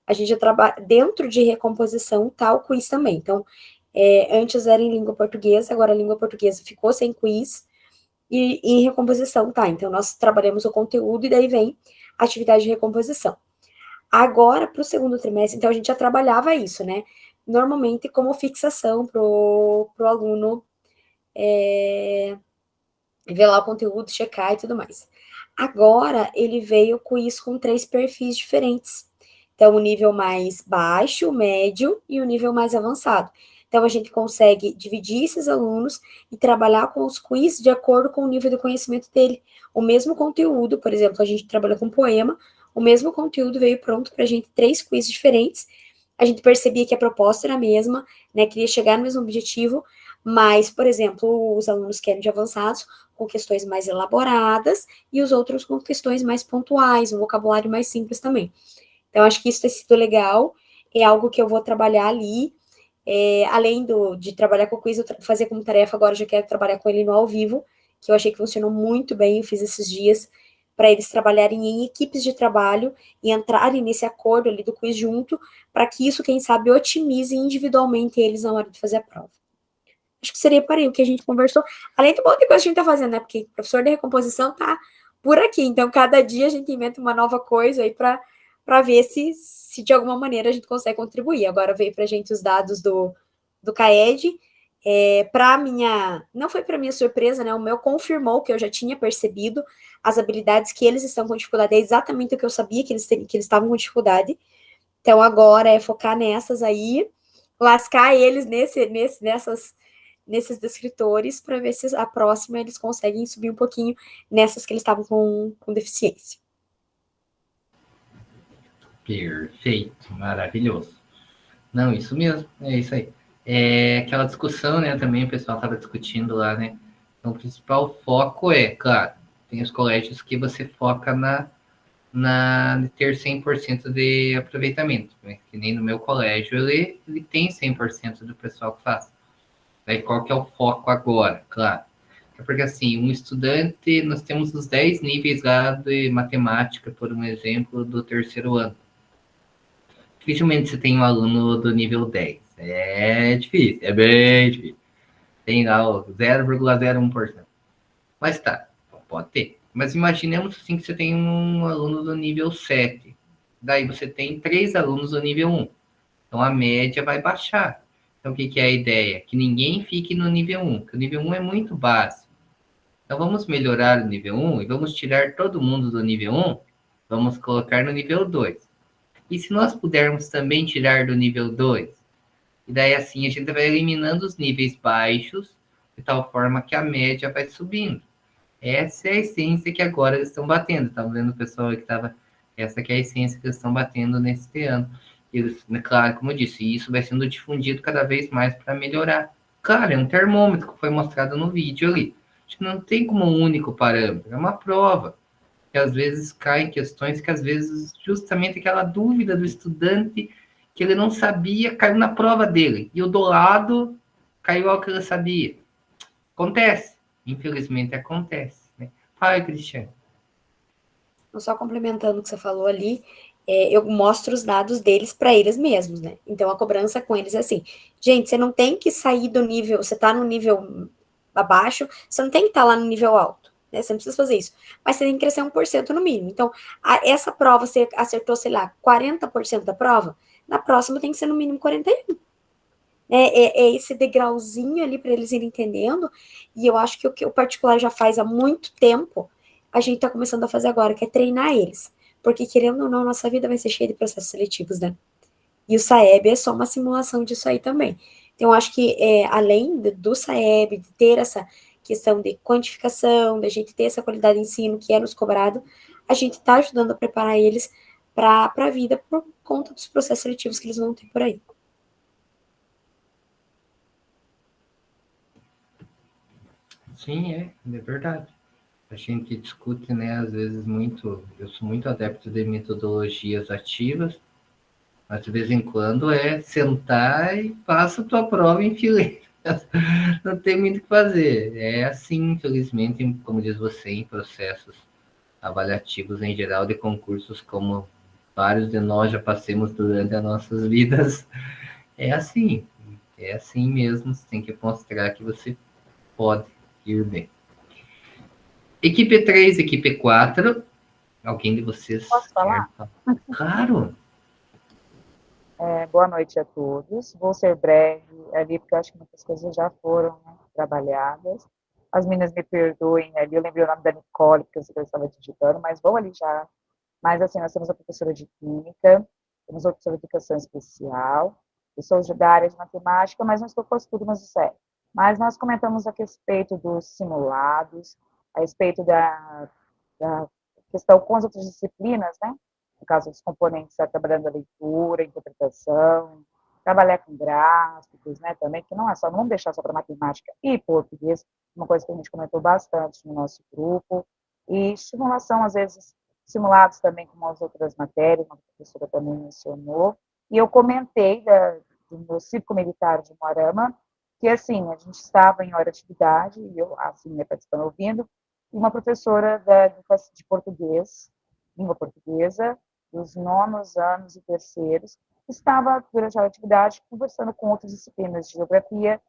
A gente já trabalha dentro de recomposição, tá o quiz também. Então, antes era em língua portuguesa, agora a língua portuguesa ficou sem quiz, e em recomposição, tá? Então, nós trabalhamos o conteúdo e daí vem a atividade de recomposição. Agora, para o segundo trimestre, então a gente já trabalhava isso, né? Normalmente como fixação para o aluno ver lá o conteúdo, checar e tudo mais. Agora, ele veio com isso com 3 perfis diferentes. Então, o nível mais baixo, o médio e o nível mais avançado. Então, a gente consegue dividir esses alunos e trabalhar com os quiz de acordo com o nível de conhecimento dele. O mesmo conteúdo, por exemplo, a gente trabalha com poema, o mesmo conteúdo veio pronto para a gente, 3 quiz diferentes. A gente percebia que a proposta era a mesma, né, queria chegar no mesmo objetivo, mas, por exemplo, os alunos que eram de avançados, com questões mais elaboradas, e os outros com questões mais pontuais, um vocabulário mais simples também. Então, acho que isso tem sido legal, é algo que eu vou trabalhar ali, além de trabalhar com o quiz, eu fazer como tarefa, agora eu já quero trabalhar com ele no ao vivo, que eu achei que funcionou muito bem, eu fiz esses dias, para eles trabalharem em equipes de trabalho e entrarem nesse acordo ali do quiz junto, para que isso, quem sabe, otimize individualmente eles na hora de fazer a prova. Acho que seria por aí o que a gente conversou, além do monte de coisa que a gente tá fazendo, né, porque o professor de recomposição tá por aqui, então cada dia a gente inventa uma nova coisa aí para ver se de alguma maneira a gente consegue contribuir. Agora veio para a gente os dados do CAED, não foi para minha surpresa, né, o meu confirmou que eu já tinha percebido as habilidades que eles estão com dificuldade, é exatamente o que eu sabia que eles estavam com dificuldade, então agora é focar nessas aí, lascar eles nesses descritores, para ver se a próxima eles conseguem subir um pouquinho nessas que eles estavam com deficiência. Perfeito, maravilhoso. Não, isso mesmo, é isso aí. Aquela discussão, né, também o pessoal estava discutindo lá, né, então o principal foco claro, tem os colégios que você foca na ter 100% de aproveitamento, né, que nem no meu colégio, ele tem 100% do pessoal que faz. Daí qual que é o foco agora, claro. É porque assim, um estudante, nós temos os 10 níveis lá de matemática, por um exemplo, do 3º ano. Dificilmente você tem um aluno do nível 10. É difícil, é bem difícil. Tem lá o 0,01%. Mas tá, pode ter. Mas imaginemos assim que você tem um aluno do nível 7. Daí você tem 3 alunos do nível 1. Então a média vai baixar. Então o que é a ideia? Que ninguém fique no nível 1, porque o nível 1 é muito básico. Então vamos melhorar o nível 1 e vamos tirar todo mundo do nível 1, vamos colocar no nível 2. E se nós pudermos também tirar do nível 2, e daí assim a gente vai eliminando os níveis baixos, de tal forma que a média vai subindo. Essa é a essência que agora eles estão batendo. Estava vendo o pessoal que estava... Essa que é a essência que eles estão batendo nesse ano. Eles, claro, como eu disse, isso vai sendo difundido cada vez mais para melhorar. Claro, é um termômetro que foi mostrado no vídeo ali. Acho que não tem como um único parâmetro, é uma prova. Que às vezes caem questões que às vezes justamente aquela dúvida do estudante que ele não sabia, caiu na prova dele. E o do lado caiu ao que ele sabia. Acontece. Infelizmente acontece. Né? Fala, Cristiane. Só complementando o que você falou ali, eu mostro os dados deles para eles mesmos, né? Então, a cobrança com eles é assim, gente, você não tem que sair do nível, você está no nível abaixo, você não tem que estar lá no nível alto, né? Você não precisa fazer isso, mas você tem que crescer 1% no mínimo. Então, essa prova, você acertou, sei lá, 40% da prova, na próxima tem que ser no mínimo 41%. É esse degrauzinho ali para eles irem entendendo, e eu acho que o que o particular já faz há muito tempo, a gente está começando a fazer agora, que é treinar eles. Porque, querendo ou não, nossa vida vai ser cheia de processos seletivos, né? E o SAEB é só uma simulação disso aí também. Então, eu acho que, além do SAEB, de ter essa questão de quantificação, da gente ter essa qualidade de ensino que é nos cobrado, a gente está ajudando a preparar eles para a vida por conta dos processos seletivos que eles vão ter por aí. Sim, é verdade. A gente discute, né, às vezes muito, eu sou muito adepto de metodologias ativas, mas de vez em quando é sentar e passa a tua prova em fileira. Não tem muito o que fazer. É assim, infelizmente, como diz você, em processos avaliativos em geral de concursos, como vários de nós já passamos durante as nossas vidas. É assim mesmo, você tem que mostrar que você pode ir bem. Equipe 3, equipe 4. Alguém de vocês Posso falar? Claro. Boa noite a todos. Vou ser breve ali, porque eu acho que muitas coisas já foram, né, trabalhadas. As meninas me perdoem ali, eu lembrei o nome da Nicole, porque eu estava digitando, mas vou ali já. Mas, assim, nós temos a professora de Química, temos a professora de Educação Especial, eu sou da área de Matemática, mas não estou com as turmas do CEP. Mas nós comentamos a respeito dos simulados, a respeito da questão com as outras disciplinas, né? No caso dos componentes, está trabalhando a leitura, a interpretação, trabalhar com gráficos, né, também, que não é só, não vamos deixar só para matemática e português, uma coisa que a gente comentou bastante no nosso grupo, e estimulação, às vezes, simulados também com as outras matérias, uma professora também mencionou, e eu comentei do meu círculo militar de Moarama, que, assim, a gente estava em hora de atividade, e eu, assim, né, participando, ouvindo, e uma professora de português, língua portuguesa, dos nonos anos e terceiros, estava, durante a atividade, conversando com outras disciplinas de geografia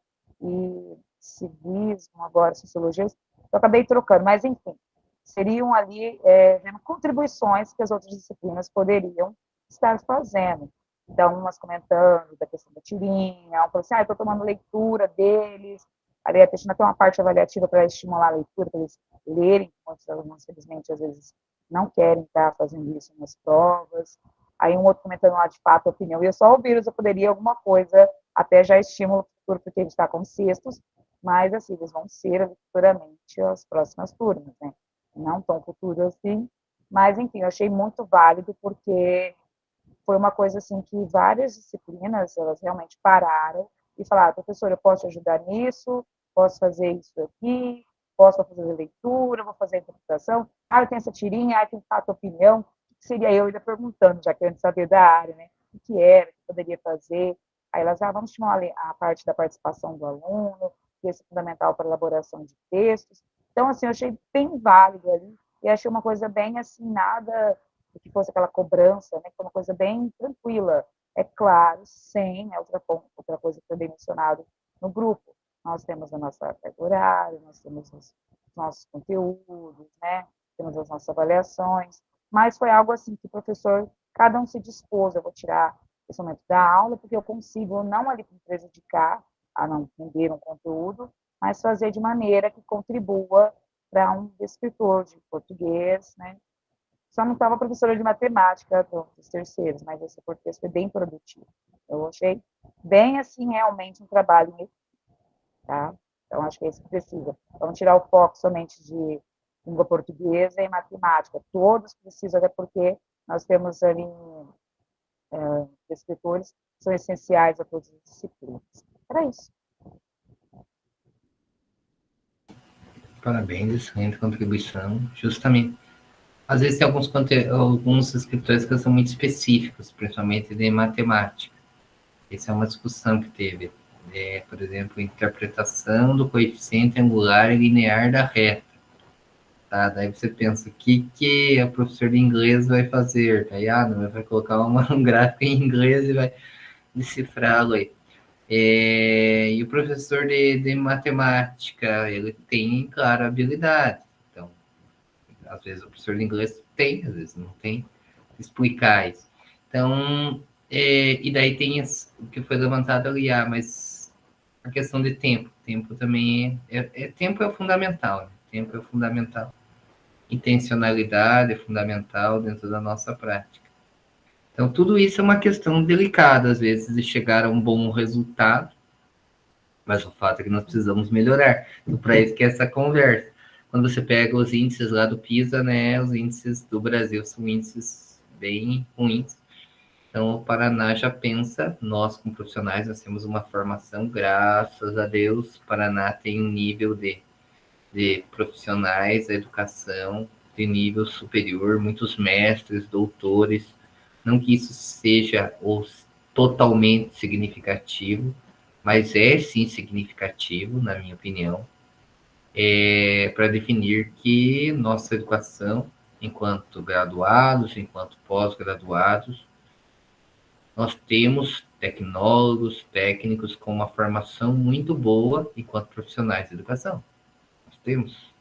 e civismo, agora sociologia, eu acabei trocando, mas, enfim, seriam ali vendo contribuições que as outras disciplinas poderiam estar fazendo. Então, umas comentando da questão da tirinha, um falou assim, estou tomando leitura deles, ali a Cristina tem uma parte avaliativa para estimular a leitura, para eles lerem, muitos alunos, infelizmente, às vezes não querem estar fazendo isso nas provas. Aí um outro comentando lá de fato a opinião. E eu só ouvir, eu poderia alguma coisa, até já estímulo futuro, porque ele está com cestos, mas assim, eles vão ser futuramente as próximas turmas, né? Não tão futuro assim, mas enfim, eu achei muito válido, porque foi uma coisa assim que várias disciplinas, elas realmente pararam e falaram, professor, eu posso te ajudar nisso, posso fazer isso aqui, posso fazer leitura, vou fazer a interpretação, eu tenho essa tirinha, tem que falar a tua opinião, o que seria eu ainda perguntando, já querendo saber da área, né, o que era, o que poderia fazer, aí elas, vamos estimular a parte da participação do aluno, que é fundamental para a elaboração de textos, então, assim, eu achei bem válido ali, e achei uma coisa bem, assim, nada que fosse aquela cobrança, né, que foi uma coisa bem tranquila. É claro, sem outra coisa que foi bem mencionado no grupo. Nós temos a nossa carga horária, nós temos os nossos conteúdos, né, temos as nossas avaliações, mas foi algo assim que o professor, cada um se dispôs, eu vou tirar esse momento da aula, porque eu consigo não ali me prejudicar a não entender um conteúdo, mas fazer de maneira que contribua para um escritor de português, né, só não estava professora de matemática dos terceiros, mas esse português foi bem produtivo. Eu achei bem, assim, realmente um trabalho em equipe, tá? Então, acho que é isso que precisa. Vamos tirar o foco somente de língua portuguesa e matemática. Todos precisam, até porque nós temos ali escritores que são essenciais a todas as disciplinas. Era isso. Parabéns, excelente contribuição. Justamente. Às vezes tem alguns escritores que são muito específicos, principalmente de matemática. Essa é uma discussão que teve. Por exemplo, interpretação do coeficiente angular e linear da reta. Tá? Daí você pensa, o que o professor de inglês vai fazer? Daí, não, vai colocar um gráfico em inglês e vai decifrá-lo aí. E o professor de matemática, ele tem, claro, habilidade. Então, às vezes o professor de inglês tem, às vezes não tem, explicar isso. Então, E daí tem o que foi levantado ali, mas a questão de tempo. Tempo também tempo é fundamental. Né? Tempo é fundamental. Intencionalidade é fundamental dentro da nossa prática. Então, tudo isso é uma questão delicada, às vezes, de chegar a um bom resultado, mas o fato é que nós precisamos melhorar. Então, para isso que é essa conversa. Quando você pega os índices lá do PISA, né, os índices do Brasil são índices bem ruins. Então, o Paraná já pensa, nós como profissionais, nós temos uma formação, graças a Deus, o Paraná tem um nível de profissionais da educação de nível superior, muitos mestres, doutores, não que isso seja totalmente significativo, mas é sim significativo, na minha opinião, para definir que nossa educação, enquanto graduados, enquanto pós-graduados, nós temos tecnólogos, técnicos com uma formação muito boa enquanto profissionais de educação. Nós temos.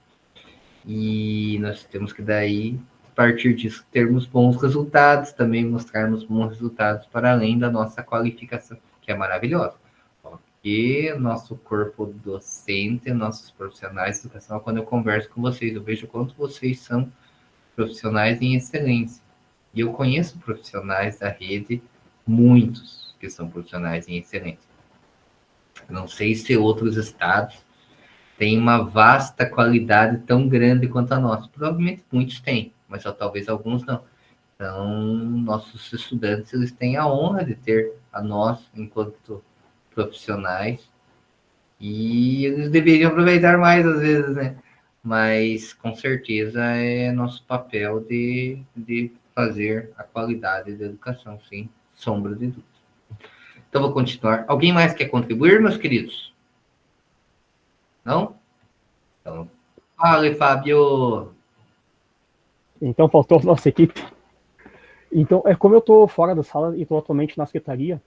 E nós temos que daí, a partir disso, termos bons resultados, também mostrarmos bons resultados para além da nossa qualificação, que é maravilhosa. Porque nosso corpo docente, nossos profissionais de educação, quando eu converso com vocês, eu vejo quanto vocês são profissionais em excelência. E eu conheço profissionais da rede, muitos que são profissionais em excelência. Não sei se outros estados têm uma vasta qualidade tão grande quanto a nossa. Provavelmente muitos têm, mas talvez alguns não. Então, nossos estudantes, eles têm a honra de ter a nós, enquanto profissionais, e eles deveriam aproveitar mais, às vezes, né? Mas, com certeza, é nosso papel de fazer a qualidade da educação, sem sombra de dúvida. Então, vou continuar. Alguém mais quer contribuir, meus queridos? Não? Então, fala, Fábio. Então, faltou a nossa equipe. Então, como eu estou fora da sala e estou atualmente na secretaria,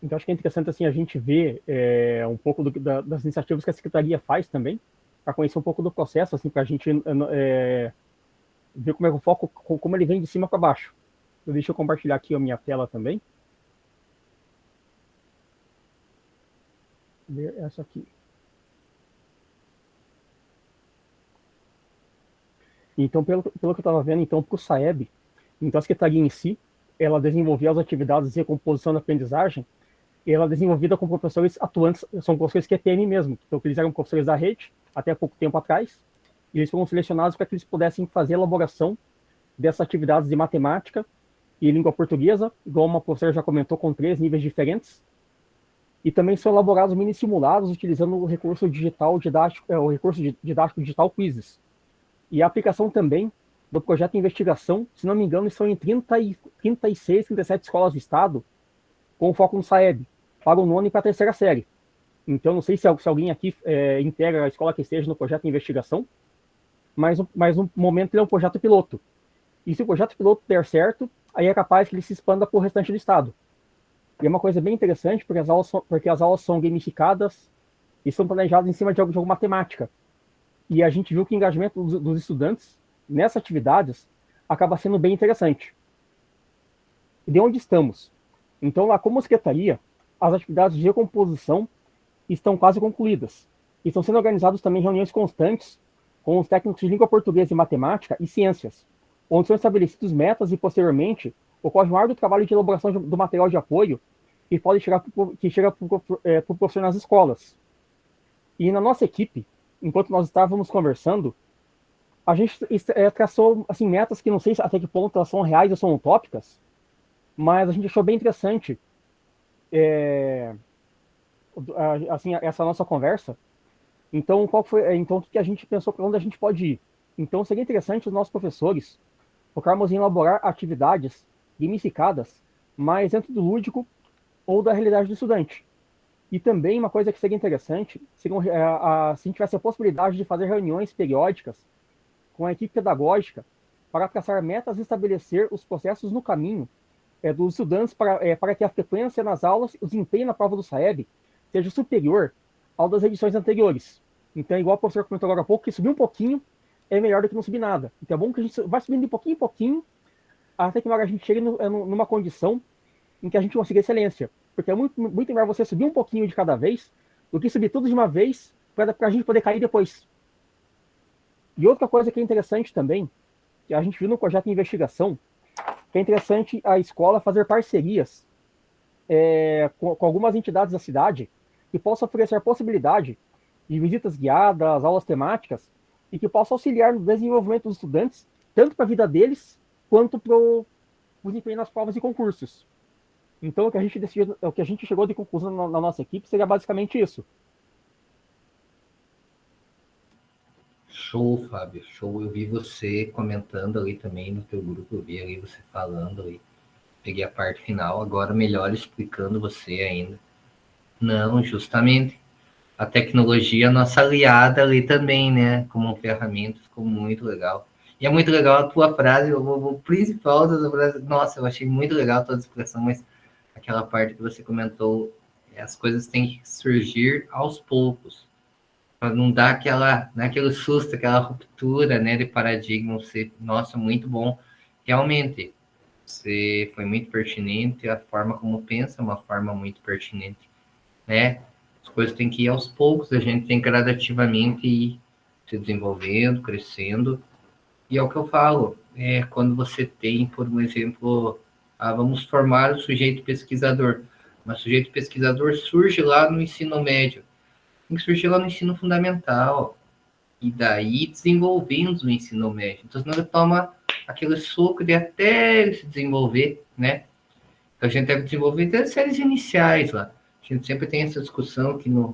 então acho que é interessante assim, a gente ver um pouco das iniciativas que a secretaria faz também, para conhecer um pouco do processo, assim, para a gente ver como é que o foco, como ele vem de cima para baixo. Então, deixa eu compartilhar aqui a minha tela também. Ver essa aqui. Então, pelo que eu estava vendo, então, para o SAEB, então a secretaria em si, ela desenvolvia as atividades de recomposição da aprendizagem, e ela é desenvolvida com professores atuantes, são professores QTM mesmo, então eles eram professores da rede, até pouco tempo atrás, e eles foram selecionados para que eles pudessem fazer a elaboração dessas atividades de matemática e língua portuguesa, igual uma professora já comentou, com 3 níveis diferentes, e também são elaborados mini simulados utilizando o recurso digital didático, o recurso didático digital Quizzes. E a aplicação também do projeto de investigação, se não me engano, são em 36, 37 escolas do estado, com foco no SAEB, para o 9º e para a 3ª série. Então, não sei se alguém aqui integra a escola que esteja no projeto de investigação, mas no momento ele é um projeto piloto. E se o projeto piloto der certo, aí é capaz que ele se expanda para o restante do estado. E é uma coisa bem interessante, porque as aulas são gamificadas e são planejadas em cima de jogo matemática. E a gente viu que o engajamento dos estudantes nessas atividades acaba sendo bem interessante. E de onde estamos? Então, lá como secretaria, as atividades de recomposição estão quase concluídas. E estão sendo organizadas também reuniões constantes com os técnicos de língua portuguesa e matemática e ciências, onde são estabelecidos metas e, posteriormente, ocorre um árduo trabalho de elaboração do material de apoio que chega para o professor nas escolas. E na nossa equipe, enquanto nós estávamos conversando, a gente traçou assim, metas que não sei até que ponto elas são reais ou são utópicas, mas a gente achou bem interessante assim, essa nossa conversa. Então, o que a gente pensou para onde a gente pode ir? Então, seria interessante os nossos professores focarmos em elaborar atividades gamificadas, mais dentro do lúdico ou da realidade do estudante. E também uma coisa que seria interessante, se a gente tivesse a possibilidade de fazer reuniões periódicas com a equipe pedagógica para traçar metas e estabelecer os processos no caminho dos estudantes para que a frequência nas aulas, o desempenho na prova do SAEB seja superior ao das edições anteriores. Então, igual o professor comentou agora há pouco, que subir um pouquinho é melhor do que não subir nada. Então é bom que a gente vai subindo de pouquinho em pouquinho, até que a gente chegue numa condição em que a gente consiga excelência. Porque é muito melhor você subir um pouquinho de cada vez do que subir tudo de uma vez para a gente poder cair depois. E outra coisa que é interessante também, que a gente viu no projeto de investigação, que é interessante a escola fazer parcerias com algumas entidades da cidade que possam oferecer a possibilidade de visitas guiadas, aulas temáticas, e que possam auxiliar no desenvolvimento dos estudantes, tanto para a vida deles, quanto para o desempenho nas provas e concursos. Então, o que a gente decidiu, o que a gente chegou de conclusão na nossa equipe seria basicamente isso. Show, Fábio, show. Eu vi você comentando ali também no teu grupo, eu vi ali você falando ali. Peguei a parte final, agora melhor explicando você ainda. Não, justamente. A tecnologia é nossa aliada ali também, né? Como ferramenta, ficou muito legal. E é muito legal a tua frase, o principal da frase. Nossa, eu achei muito legal a tua expressão, mas aquela parte que você comentou, as coisas têm que surgir aos poucos, para não dar aquele susto, aquela ruptura, né, de paradigma. Você, nossa, muito bom. Realmente, você foi muito pertinente, a forma como pensa é uma forma muito pertinente, né? As coisas têm que ir aos poucos, a gente tem gradativamente ir se desenvolvendo, crescendo. E é o que eu falo, quando você tem, por um exemplo, vamos formar o sujeito pesquisador. Mas o sujeito pesquisador surge lá no ensino médio, tem que surgir lá no ensino fundamental, e daí desenvolvendo o ensino médio. Então, senão ele toma aquele soco de até ele se desenvolver, né? Então, a gente deve desenvolver até as séries iniciais lá. A gente sempre tem essa discussão aqui no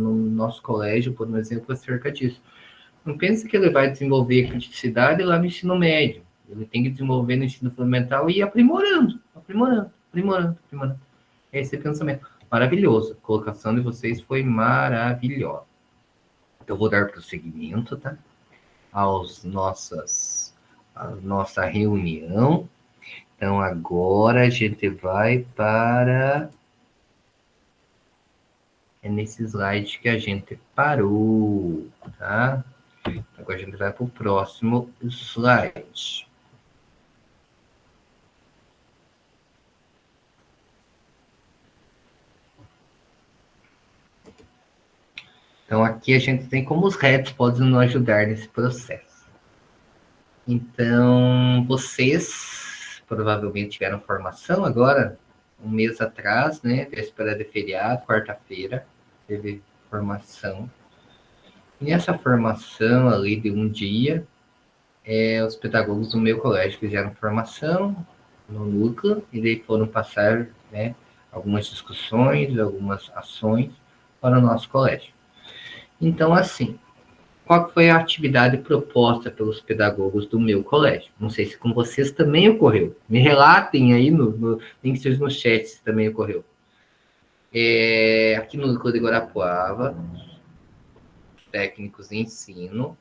nosso colégio, por exemplo, acerca disso. Não pensa que ele vai desenvolver criticidade lá no ensino médio. Ele tem que desenvolver no ensino fundamental e ir aprimorando. Esse pensamento. Maravilhoso. A colocação de vocês foi maravilhosa. Então, eu vou dar prosseguimento, tá? A nossa reunião. Então, agora a gente vai para... É nesse slide que a gente parou, tá? Agora a gente vai para o próximo slide. Então, aqui a gente tem como os REPs podem nos ajudar nesse processo. Então, vocês provavelmente tiveram formação agora, um mês atrás, né? Véspera de feriado, quarta-feira, teve formação. E nessa formação ali de um dia, os pedagogos do meu colégio fizeram formação no núcleo, e daí foram passar, né, algumas discussões, algumas ações para o nosso colégio. Então, assim, qual foi a atividade proposta pelos pedagogos do meu colégio? Não sei se com vocês também ocorreu. Me relatem aí, nem que seja no chat, se também ocorreu. Aqui no núcleo de Guarapuava, técnicos de ensino,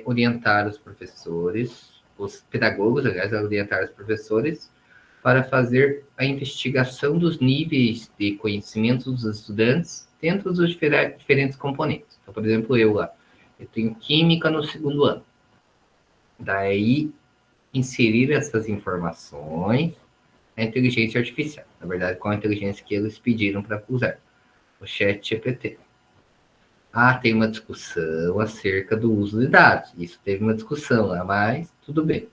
orientar os professores, os pedagogos, aliás, orientar os professores para fazer a investigação dos níveis de conhecimento dos estudantes dentro dos diferentes componentes. Então, por exemplo, eu tenho Química no segundo ano. Daí, inserir essas informações na inteligência artificial. Na verdade, com a inteligência que eles pediram para usar, o ChatGPT. Tem uma discussão acerca do uso de dados. Isso teve uma discussão lá, mas tudo bem.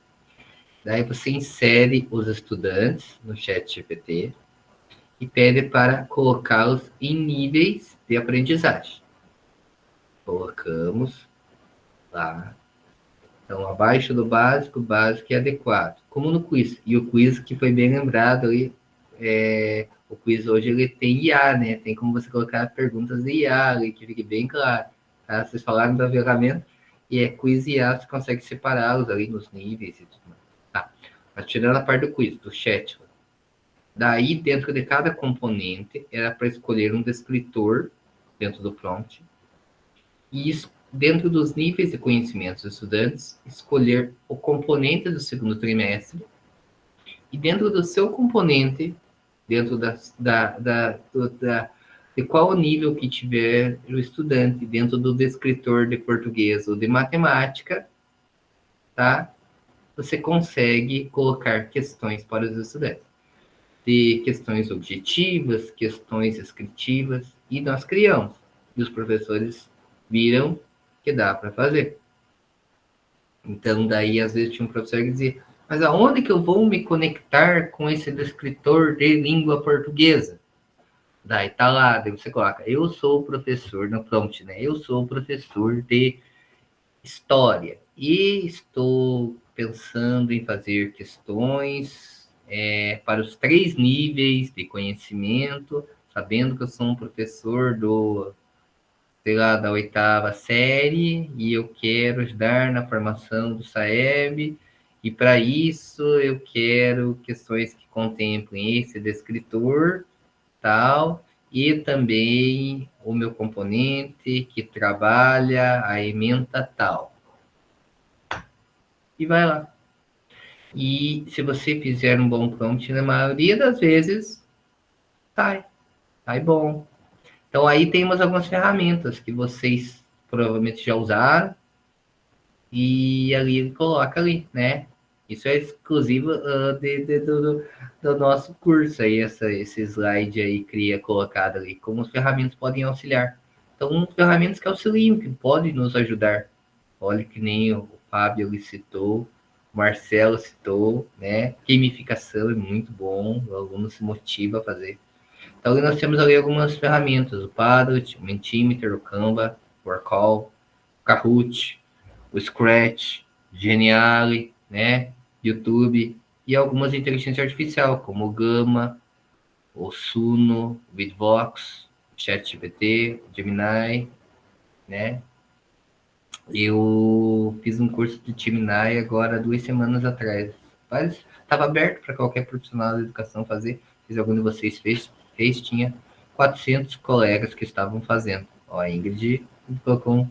Daí você insere os estudantes no ChatGPT e pede para colocá-los em níveis de aprendizagem. Colocamos lá. Então, abaixo do básico, básico e adequado. Como no quiz. E o quiz que foi bem lembrado aí, o quiz hoje ele tem IA, né? Tem como você colocar perguntas de IA ali, que fique bem claro. Tá? Vocês falaram da ferramenta, e quiz e IA, você consegue separá-los ali nos níveis e tudo mais. Tá. Mas tirando a parte do quiz, do chat. Daí, dentro de cada componente, era para escolher um descritor dentro do prompt. E dentro dos níveis de conhecimento dos estudantes, escolher o componente do segundo trimestre. E dentro do seu componente, dentro de qual nível que tiver o estudante, dentro do descritor de português ou de matemática, tá? Você consegue colocar questões para os estudantes. de questões objetivas, questões descritivas, e nós criamos. E os professores viram que dá para fazer. Então, daí, às vezes, tinha um professor que dizia, mas aonde que eu vou me conectar com esse descritor de língua portuguesa? Daí tá lá, daí você coloca, eu sou professor, no prompt, né? Eu sou professor de história e estou pensando em fazer questões para os 3 níveis de conhecimento, sabendo que eu sou um professor sei lá, da 8ª série, e eu quero ajudar na formação do SAEB, e para isso eu quero questões que contemplem esse descritor, tal, e também o meu componente que trabalha a ementa tal. E vai lá. E se você fizer um bom prompt, na maioria das vezes, sai bom. Então, aí temos algumas ferramentas que vocês provavelmente já usaram, e ali ele coloca ali, né? Isso é exclusivo do nosso curso, aí, esse slide aí cria colocado ali, como as ferramentas podem auxiliar. Então, ferramentas que auxiliam, que podem nos ajudar. Olha que nem o Fábio ali citou, o Marcelo citou, né? Gamificação é muito bom, o aluno se motiva a fazer. Então, nós temos ali algumas ferramentas, o Padlet, o Mentimeter, o Canva, o Workall, o Kahoot, o Scratch, Geniali, né, YouTube, e algumas inteligências artificiais, como o Gama, o Suno, o Bitvox, o ChatGPT, o Gemini, né. Eu fiz um curso de Gemini agora 2 semanas atrás. Estava aberto para qualquer profissional da educação fazer. Se algum de vocês fez, tinha 400 colegas que estavam fazendo. Ó, a Ingrid colocou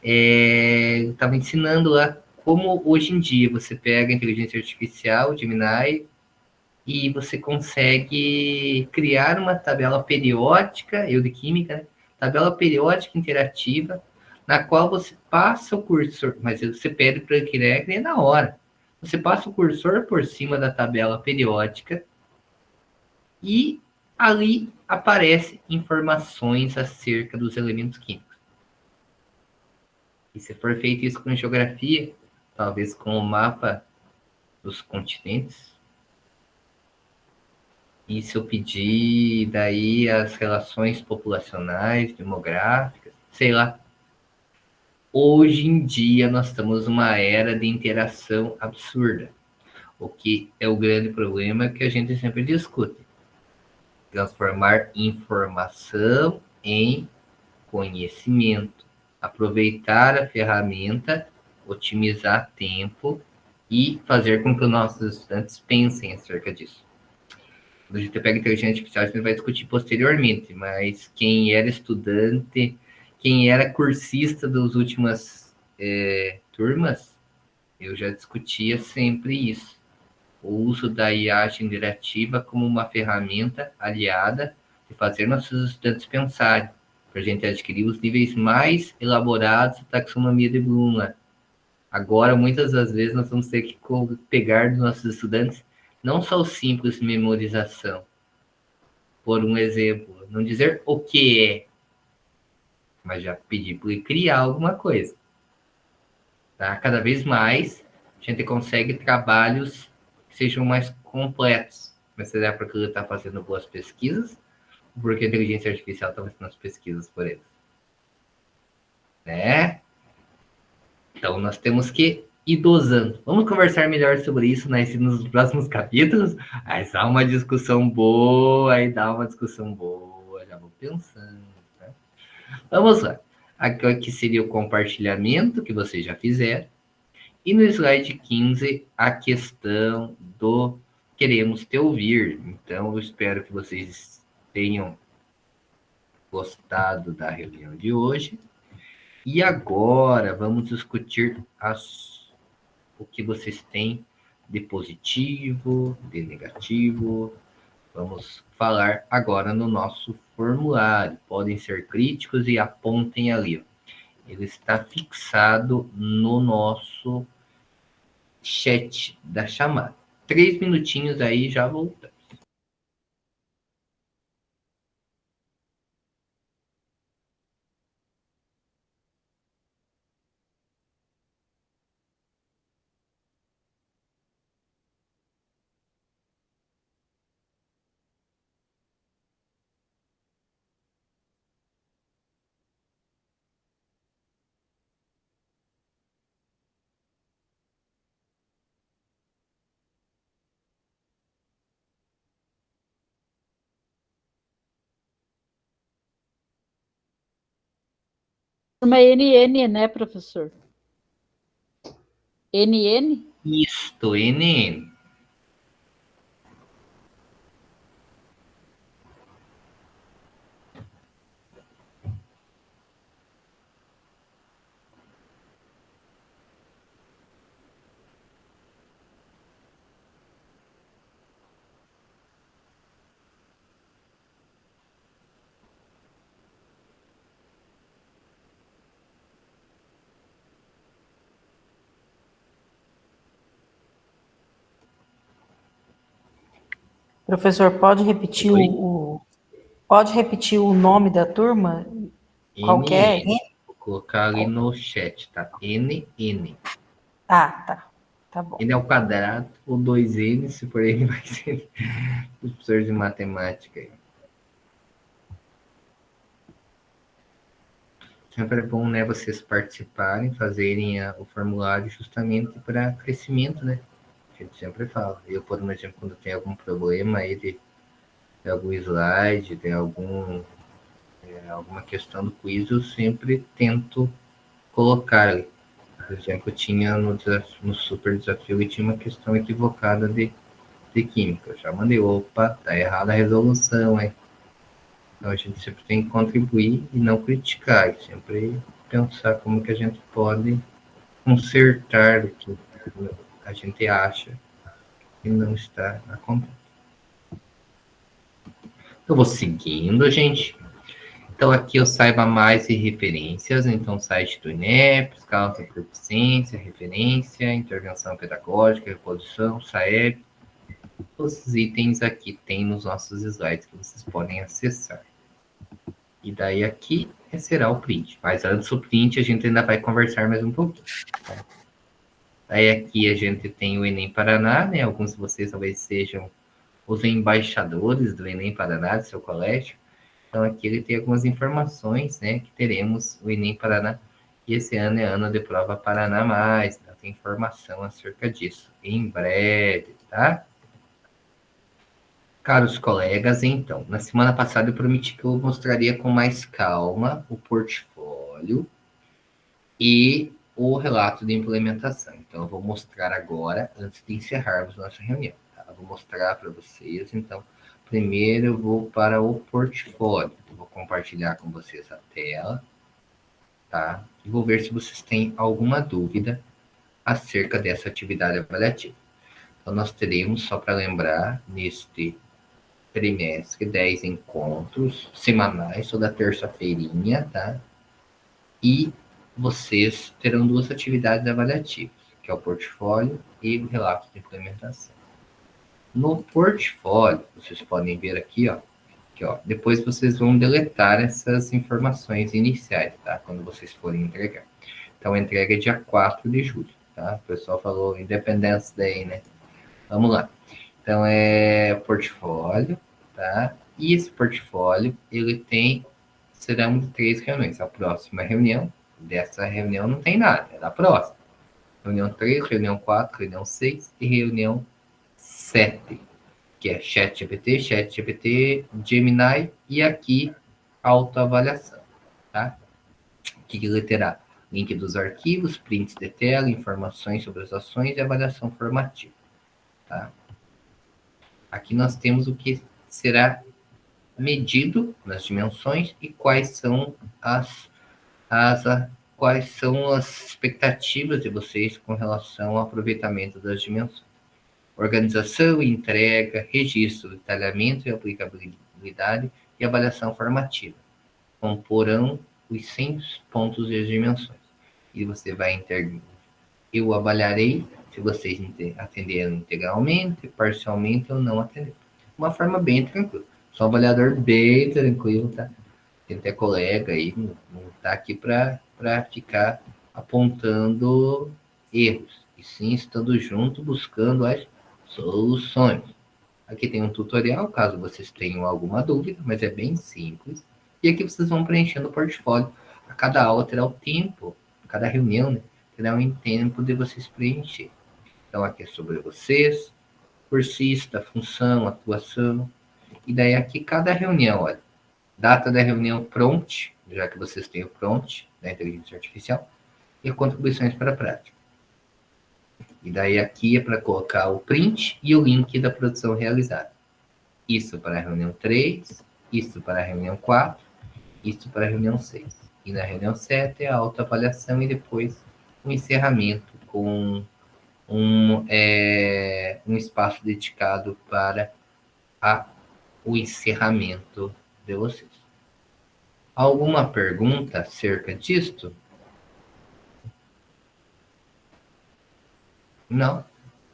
estava ensinando lá como hoje em dia você pega a inteligência artificial, o Gemini, e você consegue criar uma tabela periódica, eu de química, né? Tabela periódica interativa, na qual você passa o cursor, mas você pede para ele criar que nem na hora. Você passa o cursor por cima da tabela periódica e ali aparecem informações acerca dos elementos químicos. E se for feito isso com geografia, talvez com o mapa dos continentes, e se eu pedir daí as relações populacionais, demográficas, sei lá. Hoje em dia nós estamos numa era de interação absurda, o que é o grande problema que a gente sempre discute. Transformar informação em conhecimento. Aproveitar a ferramenta, otimizar tempo e fazer com que os nossos estudantes pensem acerca disso. Quando a gente pega inteligência artificial, a gente vai discutir posteriormente, mas quem era estudante, quem era cursista das últimas turmas, eu já discutia sempre isso. O uso da IA generativa como uma ferramenta aliada de fazer nossos estudantes pensarem, para a gente adquirir os níveis mais elaborados da taxonomia de Bloom. Agora, muitas das vezes, nós vamos ter que pegar dos nossos estudantes não só o simples memorização. Por um exemplo, não dizer o que é, mas já pedir para ele criar alguma coisa. Tá? Cada vez mais, a gente consegue trabalhos que sejam mais completos. Mas será porque ele está fazendo boas pesquisas, porque a inteligência artificial está fazendo as pesquisas por eles. Né? Então, nós temos que ir dosando. Vamos conversar melhor sobre isso nos próximos capítulos. Aí dá uma discussão boa, já vou pensando. Tá? Vamos lá. Aqui seria o compartilhamento, que vocês já fizeram. E no slide 15, a questão do queremos te ouvir. Então, eu espero que vocês tenham gostado da reunião de hoje. E agora vamos discutir o que vocês têm de positivo, de negativo. Vamos falar agora no nosso formulário. Podem ser críticos e apontem ali. Ele está fixado no nosso chat da chamada. 3 minutinhos aí, já voltamos. Turma NN, né, professor? NN? Isto, NN. Professor, pode repetir o nome da turma? Qual que é? NN. Vou colocar ali no chat, tá? NN. Tá. Tá bom. N ao quadrado, ou 2N, se for N mais N. Professor de matemática aí. Sempre é bom, né, vocês participarem, fazerem o formulário justamente para crescimento, né? A gente sempre fala. Eu, por exemplo, quando tem algum problema aí de algum slide, de alguma questão do quiz, eu sempre tento colocar ali. Por exemplo, tinha no super desafio e tinha uma questão equivocada de química. Eu já mandei, opa, tá errada a resolução, hein? Então a gente sempre tem que contribuir e não criticar, e sempre pensar como que a gente pode consertar o que a gente acha que não está acontecendo. Eu vou seguindo, gente. Então aqui eu saiba mais e referências, então site do INEP, escala de proficiência, referência, intervenção pedagógica, reposição, SAEB. Os itens aqui tem nos nossos slides que vocês podem acessar. E daí aqui será o print. Mas antes do print a gente ainda vai conversar mais um pouquinho. Tá? Daí aqui a gente tem o Enem Paraná, né? Alguns de vocês talvez sejam os embaixadores do Enem Paraná, do seu colégio. Então aqui ele tem algumas informações, né? Que teremos o Enem Paraná. E esse ano é ano de prova Paraná Mais. Tá? Tem informação acerca disso em breve, tá? Caros colegas, então, na semana passada eu prometi que eu mostraria com mais calma o portfólio e o relato de implementação. Então, eu vou mostrar agora, antes de encerrarmos nossa reunião. Tá? Eu vou mostrar para vocês, então, primeiro eu vou para o portfólio. Eu vou compartilhar com vocês a tela, tá? E vou ver se vocês têm alguma dúvida acerca dessa atividade avaliativa. Então, nós teremos, só para lembrar, neste trimestre, 10 encontros semanais, toda terça-feirinha, tá? E vocês terão 2 atividades avaliativas, que é o portfólio e o relato de implementação. No portfólio, vocês podem ver aqui, ó, depois vocês vão deletar essas informações iniciais, tá? Quando vocês forem entregar. Então, a entrega é dia 4 de julho, tá? O pessoal falou Independence Day, né? Vamos lá. Então, é portfólio, tá? E esse portfólio, ele serão 3 reuniões. A próxima reunião, dessa reunião não tem nada, é da próxima. Reunião 3, reunião 4, reunião 6 e reunião 7, que é ChatGPT, Gemini e aqui autoavaliação, tá? Que ele terá link dos arquivos, prints de tela, informações sobre as ações e avaliação formativa, tá? Aqui nós temos o que será medido nas dimensões e quais são as expectativas de vocês com relação ao aproveitamento das dimensões. Organização e entrega, registro, detalhamento e aplicabilidade e avaliação formativa. Comporão os 100 pontos e as dimensões. E você vai intervir. Eu avaliarei se vocês atenderam integralmente, parcialmente ou não atenderam. Uma forma bem tranquila. Sou um avaliador bem tranquilo, tá? Tem até colega aí, não tá aqui para ficar apontando erros. E sim, estando junto, buscando as soluções. Aqui tem um tutorial, caso vocês tenham alguma dúvida, mas é bem simples. E aqui vocês vão preenchendo o portfólio. A cada aula terá o tempo, a cada reunião, né? Terá um tempo de vocês preencher. Então, aqui é sobre vocês, cursista, função, atuação. E daí aqui, cada reunião, olha, Data da reunião prompt, já que vocês têm o prompt da inteligência artificial, e contribuições para a prática. E daí aqui é para colocar o print e o link da produção realizada. Isso para a reunião 3, isso para a reunião 4, isso para a reunião 6. E na reunião 7 é a autoavaliação e depois um encerramento com um espaço dedicado para o encerramento de vocês. Alguma pergunta acerca disto? Não?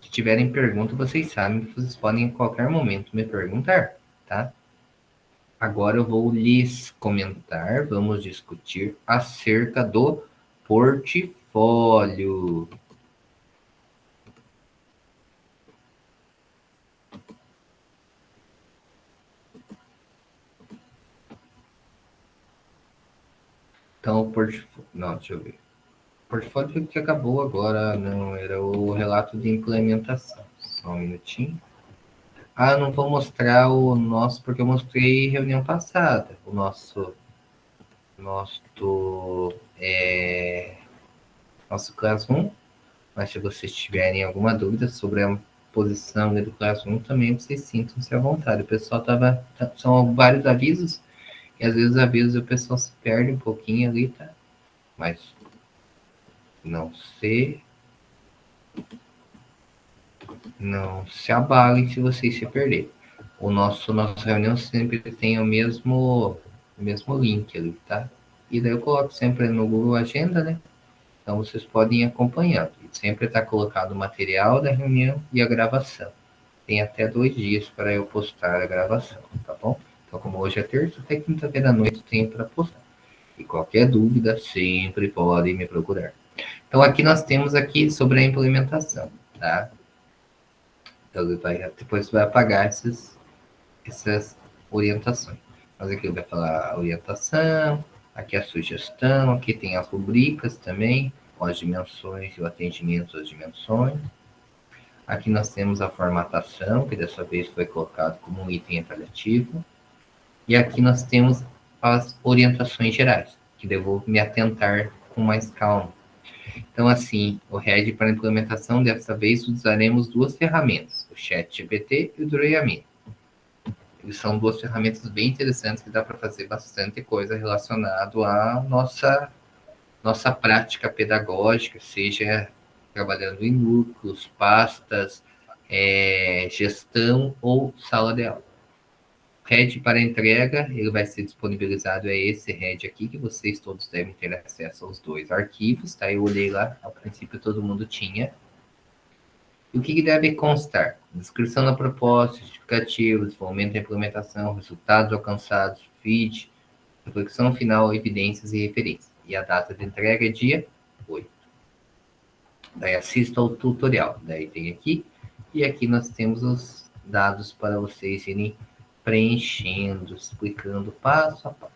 Se tiverem pergunta, vocês sabem que vocês podem em qualquer momento me perguntar, tá? Agora eu vou lhes comentar, vamos discutir acerca do portfólio. Então, o portfólio... Não, deixa eu ver. O portfólio que acabou agora, não, era o relato de implementação. Só um minutinho. Ah, não vou mostrar o nosso, porque eu mostrei reunião passada. O nosso Classroom. Mas se vocês tiverem alguma dúvida sobre a posição do Classroom, também vocês sintam-se à vontade. O pessoal são vários avisos, e às vezes os avisos o pessoal se perde um pouquinho ali, tá? Mas não se abalem se vocês se perderem. Nossa reunião sempre tem o mesmo link ali, tá? E daí eu coloco sempre no Google Agenda, né? Então vocês podem ir acompanhando. Sempre está colocado o material da reunião e a gravação. Tem até 2 dias para eu postar a gravação, tá bom? Então, como hoje é terça, até quinta-feira à noite tem para postar. E qualquer dúvida, sempre podem me procurar. Então, aqui nós temos aqui sobre a implementação, tá? Então, depois vai apagar essas orientações. Mas aqui vai falar a orientação, aqui a sugestão, aqui tem as rubricas também, com as dimensões e o atendimento às dimensões. Aqui nós temos a formatação, que dessa vez foi colocado como um item avaliativo. E aqui nós temos as orientações gerais, que devo me atentar com mais calma. Então, assim, o RED para implementação, dessa vez, usaremos 2 ferramentas, o ChatGPT e o Dreyamino. Eles são 2 ferramentas bem interessantes que dá para fazer bastante coisa relacionado à nossa prática pedagógica, seja trabalhando em núcleos, pastas, gestão ou sala de aula. RED para entrega, ele vai ser disponibilizado, é esse RED aqui, que vocês todos devem ter acesso aos 2 arquivos, tá? Eu olhei lá, ao princípio todo mundo tinha. E o que deve constar? Descrição da proposta, justificativo, desenvolvimento da implementação, resultados alcançados, feed, reflexão final, evidências e referências. E a data de entrega é dia 8. Daí assista ao tutorial. Daí tem aqui, e aqui nós temos os dados para vocês irem preenchendo, explicando passo a passo.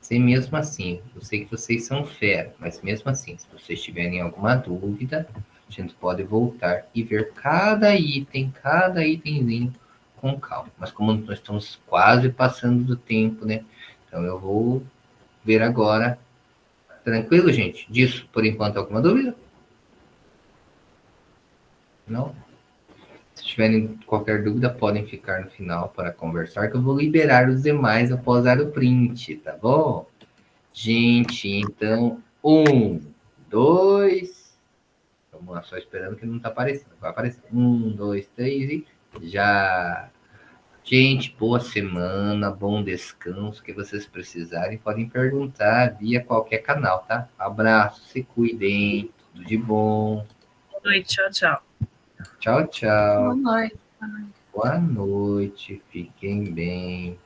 Se mesmo assim, eu sei que vocês são fera, mas mesmo assim, se vocês tiverem alguma dúvida, a gente pode voltar e ver cada itemzinho com calma. Mas como nós estamos quase passando do tempo, né? Então eu vou ver agora. Tranquilo, gente? Disso, por enquanto, alguma dúvida? Não? Se tiverem qualquer dúvida, podem ficar no final para conversar, que eu vou liberar os demais após dar o print, tá bom? Gente, então, 1, 2... Vamos lá, só esperando que não tá aparecendo. Vai aparecer. 1, 2, 3 e já... Gente, boa semana, bom descanso, que vocês precisarem, podem perguntar via qualquer canal, tá? Abraço, se cuidem, tudo de bom. Boa noite, tchau, tchau. Tchau, tchau. Boa noite. Boa noite, fiquem bem.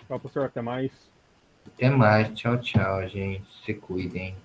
Tchau, professor, até mais. Até mais, tchau, tchau, gente. Se cuidem.